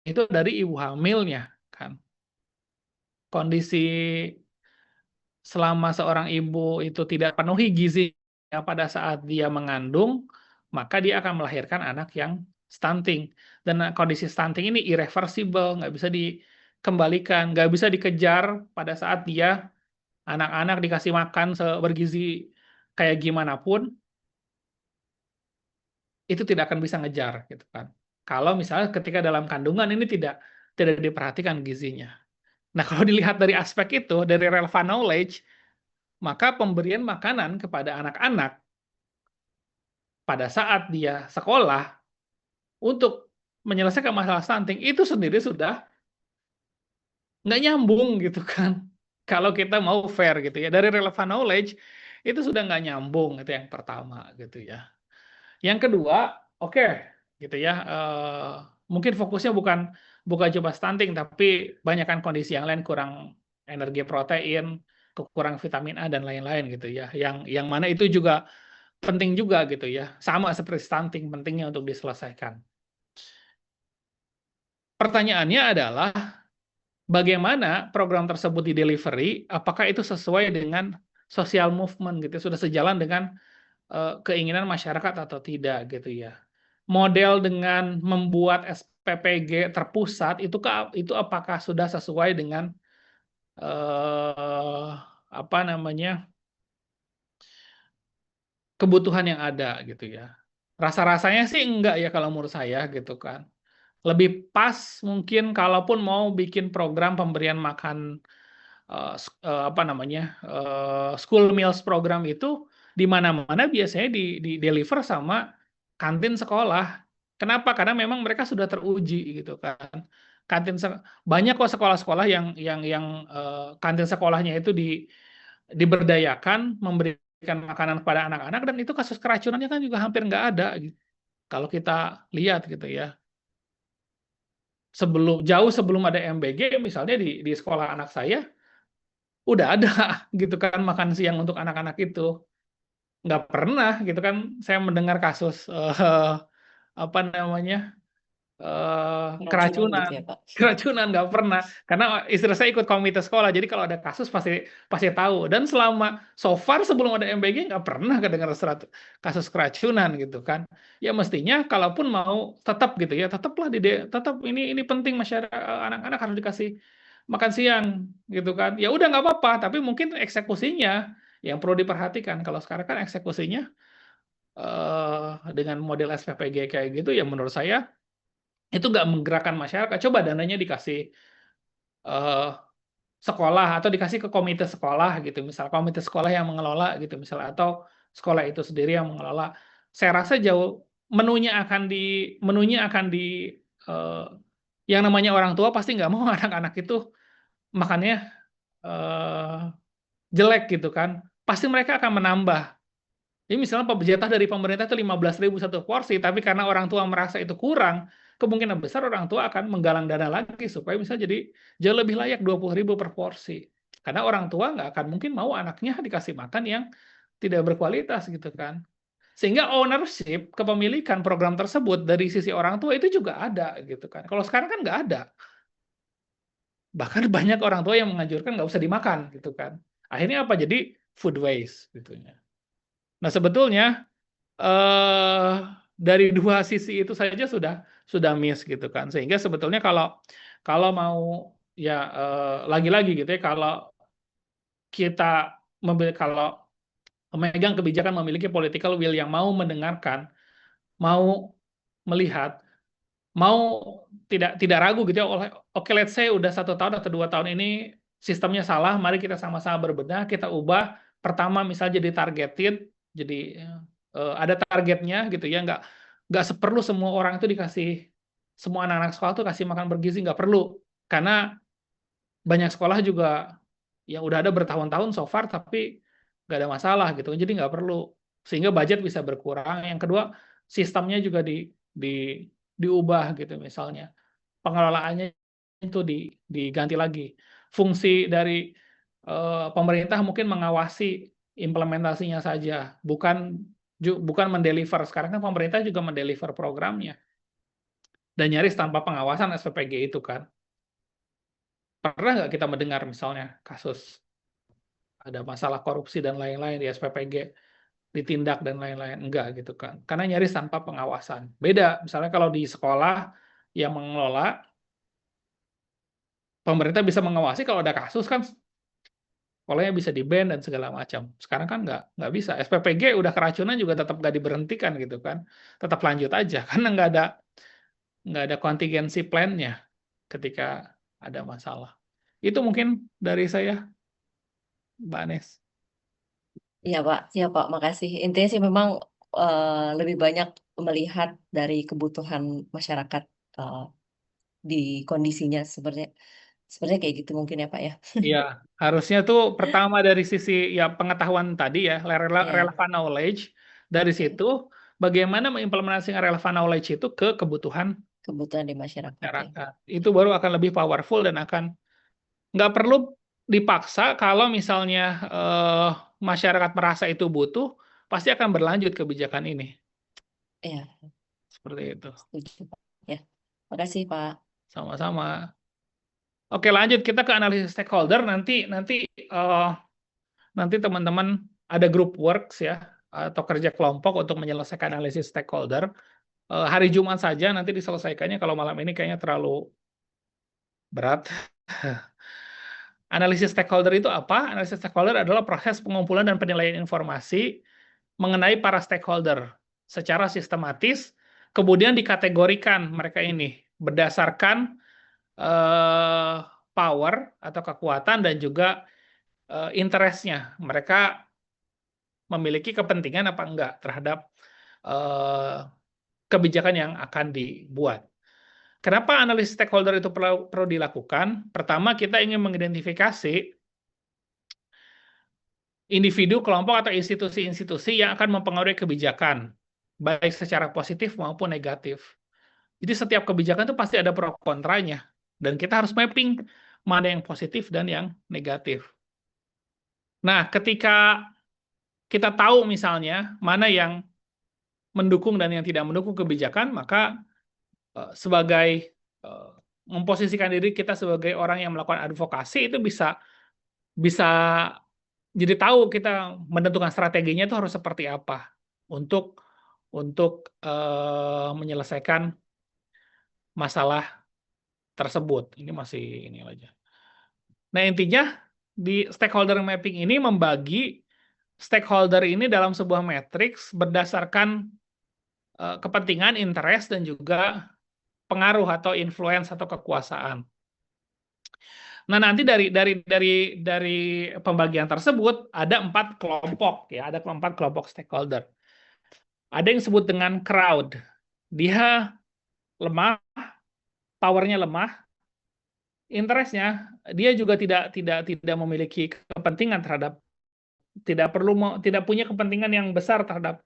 S1: Itu dari ibu hamilnya kan. Kondisi selama seorang ibu itu tidak penuhi gizinya pada saat dia mengandung, maka dia akan melahirkan anak yang stunting. Dan kondisi stunting ini irreversible, nggak bisa dikembalikan, nggak bisa dikejar pada saat dia anak-anak dikasih makan bergizi kayak gimana pun, itu tidak akan bisa ngejar gitu kan. Kalau misalnya ketika dalam kandungan ini tidak diperhatikan gizinya. Nah, kalau dilihat dari aspek itu, dari relevant knowledge, maka pemberian makanan kepada anak-anak pada saat dia sekolah untuk menyelesaikan masalah stunting itu sendiri sudah nggak nyambung gitu kan. Kalau kita mau fair gitu ya, dari relevant knowledge itu sudah nggak nyambung, itu yang pertama gitu ya. Yang kedua, oke, gitu ya, mungkin fokusnya bukan bukan cuma stunting, tapi banyakkan kondisi yang lain, kurang energi protein, kurang vitamin A dan lain-lain gitu ya. Yang mana itu juga penting juga gitu ya. Sama seperti stunting, pentingnya untuk diselesaikan. Pertanyaannya adalah bagaimana program tersebut di delivery, apakah itu sesuai dengan social movement gitu, sudah sejalan dengan keinginan masyarakat atau tidak gitu ya. Model dengan membuat SPPG terpusat itu apakah sudah sesuai dengan apa namanya kebutuhan yang ada gitu ya. Rasa-rasanya sih enggak ya kalau menurut saya gitu kan. Lebih pas mungkin kalaupun mau bikin program pemberian makan apa namanya school meals program itu di mana-mana biasanya di deliver sama kantin sekolah. Kenapa? Karena memang mereka sudah teruji gitu kan. Banyak kok sekolah-sekolah yang kantin sekolahnya itu diberdayakan memberikan makanan kepada anak-anak dan itu kasus keracunannya kan juga hampir nggak ada gitu. Kalau kita lihat gitu ya. Jauh sebelum ada MBG misalnya di sekolah anak saya udah ada gitu kan makan siang untuk anak-anak itu nggak pernah gitu kan saya mendengar kasus apa namanya
S2: Keracunan gitu
S1: keracunan
S2: ya Pak.
S1: keracunan nggak pernah karena istri saya ikut komite sekolah jadi kalau ada kasus pasti pasti tahu dan selama so far sebelum ada MBG nggak pernah kedengar kasus keracunan gitu kan ya mestinya kalaupun mau tetap gitu ya tetap ini penting masyarakat anak-anak harus dikasih makan siang gitu kan ya udah nggak apa-apa tapi mungkin eksekusinya yang perlu diperhatikan kalau sekarang kan eksekusinya dengan model SPPG kayak gitu ya menurut saya itu nggak menggerakkan masyarakat. Coba dananya dikasih eh, sekolah atau dikasih ke komite sekolah gitu, misal komite sekolah yang mengelola gitu, misal atau sekolah itu sendiri yang mengelola. Saya rasa menunya akan di eh, yang namanya orang tua pasti nggak mau anak-anak itu makannya eh, jelek gitu kan. Pasti mereka akan menambah Jadi misalnya jatah dari pemerintah itu 15.000 satu porsi, tapi karena orang tua merasa itu kurang, kemungkinan besar orang tua akan menggalang dana lagi supaya bisa jadi jauh lebih layak 20.000 per porsi. Karena orang tua nggak akan mungkin mau anaknya dikasih makan yang tidak berkualitas gitu kan. Sehingga ownership, kepemilikan program tersebut dari sisi orang tua itu juga ada gitu kan. Kalau sekarang kan nggak ada. Bahkan banyak orang tua yang menganjurkan nggak usah dimakan gitu kan. Akhirnya apa? Jadi food waste gitu. Nah sebetulnya dari dua sisi itu saja sudah miss gitu kan. Sehingga sebetulnya kalau kalau mau ya lagi-lagi gitu ya, kalau kita kalau memegang kebijakan memiliki political will yang mau mendengarkan, mau melihat, mau tidak ragu gitu ya, oke let's say udah 1 tahun atau 2 tahun ini sistemnya salah, mari kita sama-sama berbenah, kita ubah. Pertama misalnya jadi targeted, jadi ada targetnya gitu ya, nggak seperlu semua orang itu dikasih, semua anak-anak sekolah tuh kasih makan bergizi, nggak perlu, karena banyak sekolah juga yang udah ada bertahun-tahun so far tapi nggak ada masalah gitu, jadi nggak perlu, sehingga budget bisa berkurang. Yang kedua, sistemnya juga di diubah gitu, misalnya pengelolaannya itu diganti lagi. Fungsi dari pemerintah mungkin mengawasi implementasinya saja, bukan mendeliver. Sekarang kan pemerintah juga mendeliver programnya dan nyaris tanpa pengawasan SPPG itu kan. Pernah nggak kita mendengar misalnya kasus ada masalah korupsi dan lain-lain di SPPG, ditindak dan lain-lain? Enggak gitu kan. Karena nyaris tanpa pengawasan. Beda misalnya kalau di sekolah yang mengelola, pemerintah bisa mengawasi, kalau ada kasus kan sekolahnya bisa di-ban dan segala macam. Sekarang kan nggak bisa. SPPG udah keracunan juga tetap nggak diberhentikan gitu kan. Tetap lanjut aja karena nggak ada contingency plan-nya ketika ada masalah. Itu mungkin dari saya, Mbak Anes.
S2: Iya Pak, makasih. Intinya sih memang lebih banyak melihat dari kebutuhan masyarakat eh, di kondisinya sebenarnya kayak gitu mungkin ya Pak ya.
S1: Iya, harusnya tuh pertama dari sisi ya pengetahuan tadi ya,
S2: Iya,
S1: relevan knowledge. Dari
S2: iya.
S1: situ, bagaimana mengimplementasikan relevan knowledge itu ke kebutuhan
S2: Kebutuhan di masyarakat ya.
S1: masyarakat. Itu baru akan lebih powerful dan akan nggak perlu dipaksa. Kalau misalnya masyarakat merasa itu butuh, pasti akan berlanjut kebijakan ini.
S2: Iya,
S1: Seperti itu.
S2: setuju Pak. Ya, makasih Pak.
S1: Sama-sama. Oke, lanjut kita ke analisis stakeholder. Nanti nanti eh, nanti teman-teman ada group works ya atau kerja kelompok untuk menyelesaikan analisis stakeholder. Hari Jumat saja nanti diselesaikannya. Kalau malam ini kayaknya terlalu berat. Analisis stakeholder itu apa? Analisis stakeholder adalah proses pengumpulan dan penilaian informasi mengenai para stakeholder secara sistematis, kemudian dikategorikan mereka ini berdasarkan eh, power atau kekuatan dan juga interestnya. Mereka memiliki kepentingan apa enggak terhadap eh, kebijakan yang akan dibuat. Kenapa analisis stakeholder itu perlu dilakukan? Pertama, kita ingin mengidentifikasi individu, kelompok, atau institusi-institusi yang akan mempengaruhi kebijakan, baik secara positif maupun negatif. Jadi setiap kebijakan itu pasti ada pro kontranya, dan kita harus mapping mana yang positif dan yang negatif. Nah, ketika kita tahu misalnya mana yang mendukung dan yang tidak mendukung kebijakan, maka sebagai memposisikan diri kita sebagai orang yang melakukan advokasi itu bisa bisa jadi tahu kita menentukan strateginya itu harus seperti apa untuk menyelesaikan masalah tersebut. Ini masih ini aja. Nah, intinya di stakeholder mapping ini membagi stakeholder ini dalam sebuah matriks berdasarkan kepentingan, interest, dan juga pengaruh atau influence atau kekuasaan. Nah, nanti dari pembagian tersebut ada 4 kelompok ya, ada 4 kelompok stakeholder. Ada yang disebut dengan crowd. Dia lemah, powernya lemah, interestnya dia juga tidak memiliki kepentingan terhadap tidak punya kepentingan yang besar terhadap,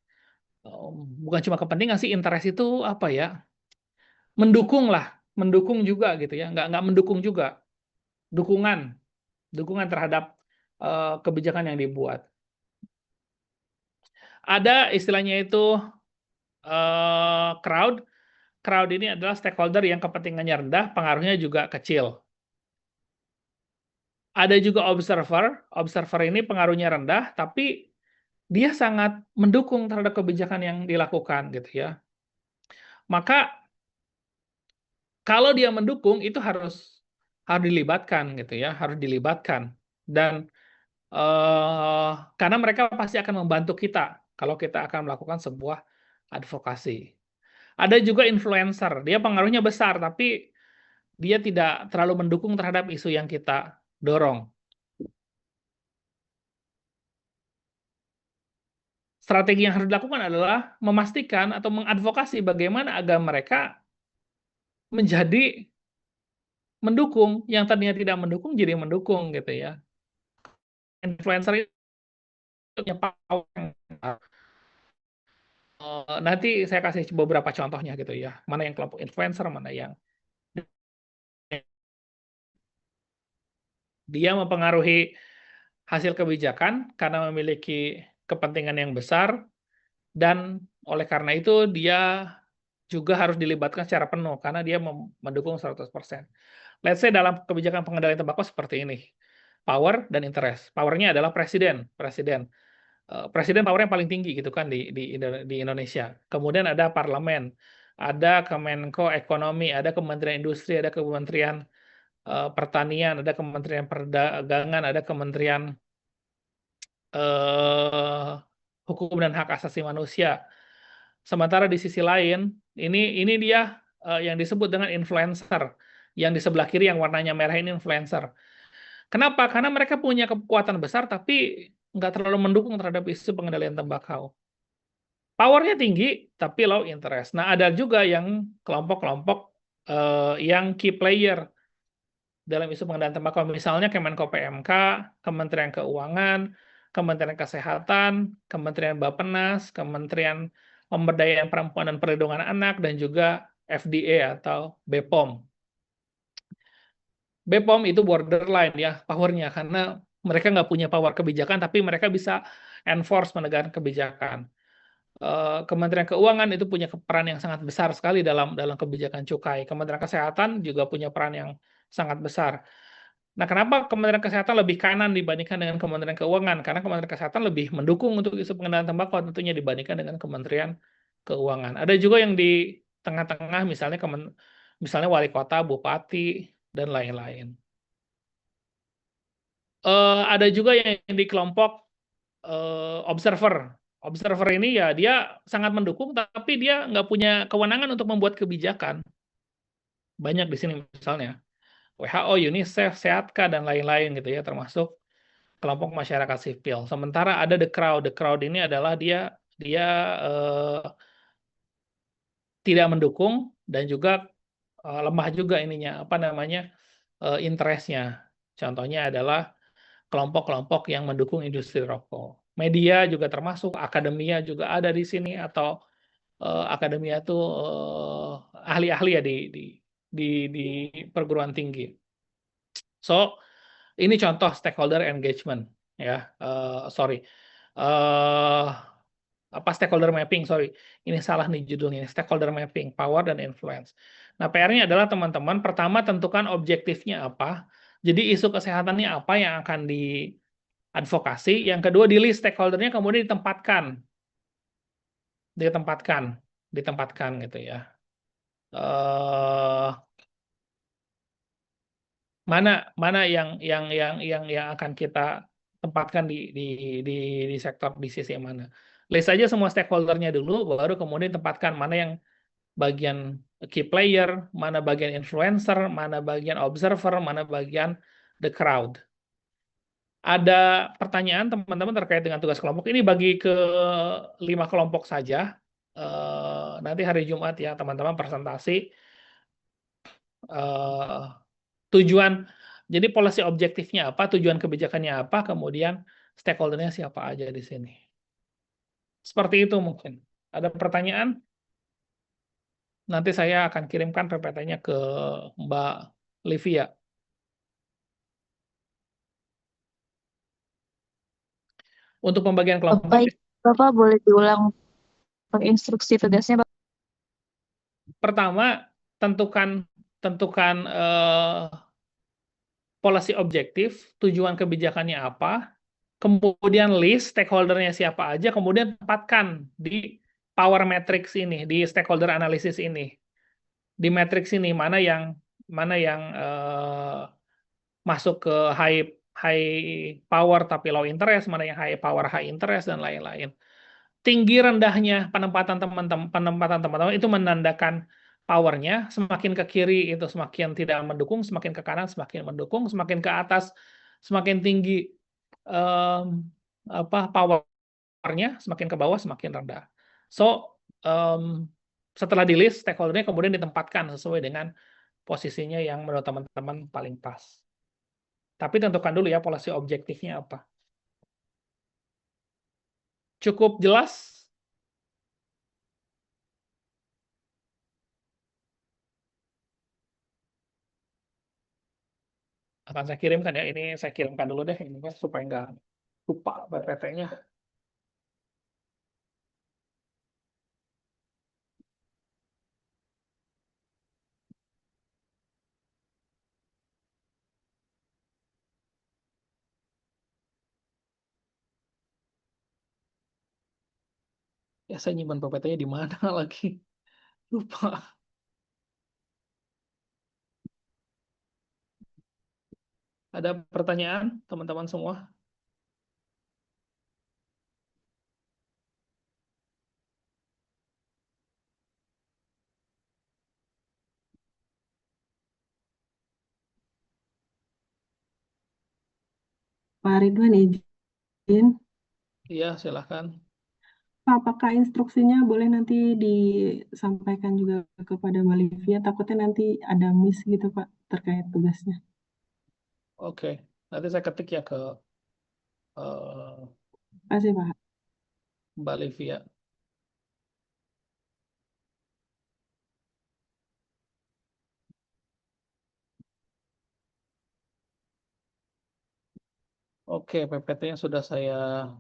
S1: bukan cuma kepentingan sih, interest itu apa ya? Mendukung juga gitu ya, nggak mendukung juga, dukungan, dukungan terhadap kebijakan yang dibuat. Ada istilahnya itu crowd. Crowd ini adalah stakeholder yang kepentingannya rendah, pengaruhnya juga kecil. Ada juga observer. Observer ini pengaruhnya rendah, tapi dia sangat mendukung terhadap kebijakan yang dilakukan gitu ya. Maka kalau dia mendukung itu harus dilibatkan gitu ya, harus dilibatkan. Dan karena mereka pasti akan membantu kita kalau kita akan melakukan sebuah advokasi. Ada juga influencer, dia pengaruhnya besar tapi dia tidak terlalu mendukung terhadap isu yang kita dorong. Strategi yang harus dilakukan adalah memastikan atau mengadvokasi bagaimana agar mereka menjadi mendukung, yang tadinya tidak mendukung jadi mendukung gitu ya. Influencer itu punya power. Nanti saya kasih beberapa contohnya gitu ya. Mana yang kelompok influencer, mana yang dia mempengaruhi hasil kebijakan karena memiliki kepentingan yang besar, dan oleh karena itu dia juga harus dilibatkan secara penuh karena dia mendukung 100%. Let's say dalam kebijakan pengendalian tembakau seperti ini. Power dan interest. Powernya adalah presiden. Presiden powernya paling tinggi gitu kan di Indonesia. Kemudian ada parlemen, ada Kemenko Ekonomi, ada Kementerian Industri, ada Kementerian Pertanian, ada Kementerian Perdagangan, ada Kementerian Hukum dan Hak Asasi Manusia. Sementara di sisi lain, ini dia yang disebut dengan influencer. Yang di sebelah kiri yang warnanya merah ini influencer. Kenapa? Karena mereka punya kekuatan besar tapi nggak terlalu mendukung terhadap isu pengendalian tembakau. Powernya tinggi tapi low interest. Nah, ada juga yang kelompok-kelompok yang key player dalam isu pengendalian tembakau, misalnya Kemenko PMK, Kementerian Keuangan, Kementerian Kesehatan, Kementerian Bappenas, Kementerian Pemberdayaan Perempuan dan Perlindungan Anak, dan juga FDA atau BPOM. BPOM itu borderline ya powernya, karena mereka nggak punya power kebijakan, tapi mereka bisa enforce menegakkan kebijakan. Kementerian Keuangan itu punya peran yang sangat besar sekali dalam kebijakan cukai. Kementerian Kesehatan juga punya peran yang sangat besar. Nah, kenapa Kementerian Kesehatan lebih kanan dibandingkan dengan Kementerian Keuangan? Karena Kementerian Kesehatan lebih mendukung untuk isu pengendalian tembakau tentunya dibandingkan dengan Kementerian Keuangan. Ada juga yang di tengah-tengah, misalnya wali kota, bupati, dan lain-lain. Ada juga yang di kelompok observer. Observer ini ya dia sangat mendukung, tapi dia nggak punya kewenangan untuk membuat kebijakan. Banyak di sini misalnya WHO, UNICEF, Seatka, dan lain-lain gitu ya, termasuk kelompok masyarakat sipil. Sementara ada the crowd. The crowd ini adalah dia tidak mendukung dan juga lemah juga ininya apa namanya interestnya. Contohnya adalah kelompok-kelompok yang mendukung industri rokok. Media juga termasuk, akademia juga ada di sini, atau akademia itu ahli-ahli ya di perguruan tinggi. So, ini contoh stakeholder engagement ya. Stakeholder mapping, sorry. Ini salah nih judulnya, stakeholder mapping, power dan influence. Nah, PR-nya adalah teman-teman, pertama tentukan objektifnya apa. Jadi isu kesehatannya apa yang akan diadvokasi. Yang kedua, di list stakeholder-nya, kemudian ditempatkan gitu ya. Mana yang akan kita tempatkan di sektor di sisi mana. List aja semua stakeholder-nya dulu, baru kemudian tempatkan mana yang bagian key player, mana bagian influencer, mana bagian observer, mana bagian the crowd. Ada pertanyaan teman-teman terkait dengan tugas kelompok ini bagi ke 5 kelompok saja. Nanti hari Jumat ya teman-teman presentasi tujuan, jadi policy objektifnya apa, tujuan kebijakannya apa, kemudian stakeholder-nya siapa aja di sini. Seperti itu mungkin. Ada pertanyaan? Nanti saya akan kirimkan PPT-nya ke Mbak Livia. Untuk pembagian kelompok,
S3: Bapak boleh diulang instruksi tugasnya, Bapak?
S1: pertama tentukan policy objektif, tujuan kebijakannya apa, kemudian list stakeholder-nya siapa aja, kemudian tempatkan di power matrix ini, di stakeholder analysis ini. Di matrix ini mana yang masuk ke high power tapi low interest, mana yang high power high interest, dan lain-lain. Tinggi rendahnya penempatan teman-teman itu menandakan powernya. Semakin ke kiri itu semakin tidak mendukung, semakin ke kanan semakin mendukung, semakin ke atas semakin tinggi powernya, semakin ke bawah semakin rendah. So setelah di list stakeholdernya kemudian ditempatkan sesuai dengan posisinya yang menurut teman-teman paling pas. Tapi tentukan dulu ya policy objektifnya apa. Cukup jelas? Akan saya kirimkan ya. Ini saya kirimkan dulu deh ini supaya nggak lupa PPT-nya. Ya saya nyimpan PPT-nya di mana lagi? Lupa. Ada pertanyaan teman-teman semua?
S4: Pak Ridwan izin,
S1: Iya, silahkan.
S4: Pak, apakah instruksinya boleh nanti disampaikan juga kepada Mbak Livia? Takutnya nanti ada miss gitu Pak terkait tugasnya.
S1: Oke, nanti saya ketik ya ke
S4: Terima kasih Pak.
S1: Mbak Livia. Oke, PPT-nya sudah saya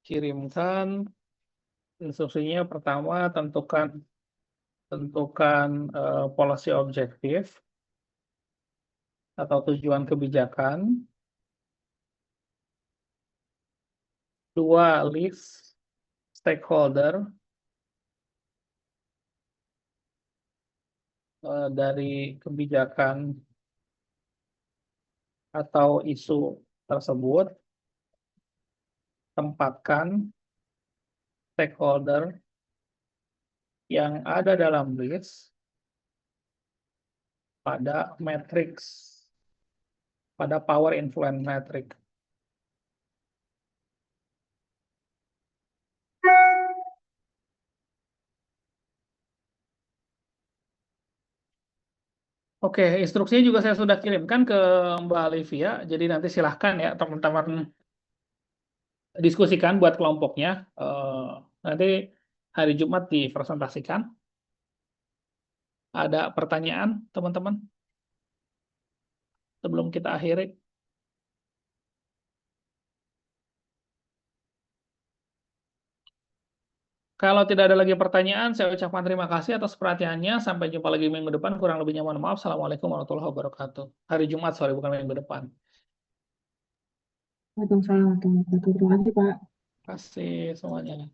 S1: kirimkan. Instruksinya pertama tentukan policy objektif atau tujuan kebijakan. 2, list stakeholder dari kebijakan atau isu tersebut. Tempatkan stakeholder yang ada dalam list pada matrix, pada power influence matrix. Oke, instruksinya juga saya sudah kirimkan ke Mbak Livia, jadi nanti silahkan ya teman-teman diskusikan buat kelompoknya. Nanti hari Jumat dipresentasikan. Ada pertanyaan teman-teman sebelum kita akhiri? Kalau tidak ada lagi pertanyaan, saya ucapkan terima kasih atas perhatiannya. Sampai jumpa lagi minggu depan. Kurang lebihnya mohon maaf. Assalamualaikum warahmatullahi wabarakatuh. Hari Jumat, sorry, bukan minggu depan.
S4: Waalaikumsalam warahmatullahi wabarakatuh. Terima kasih Pak.
S1: Terima kasih semuanya.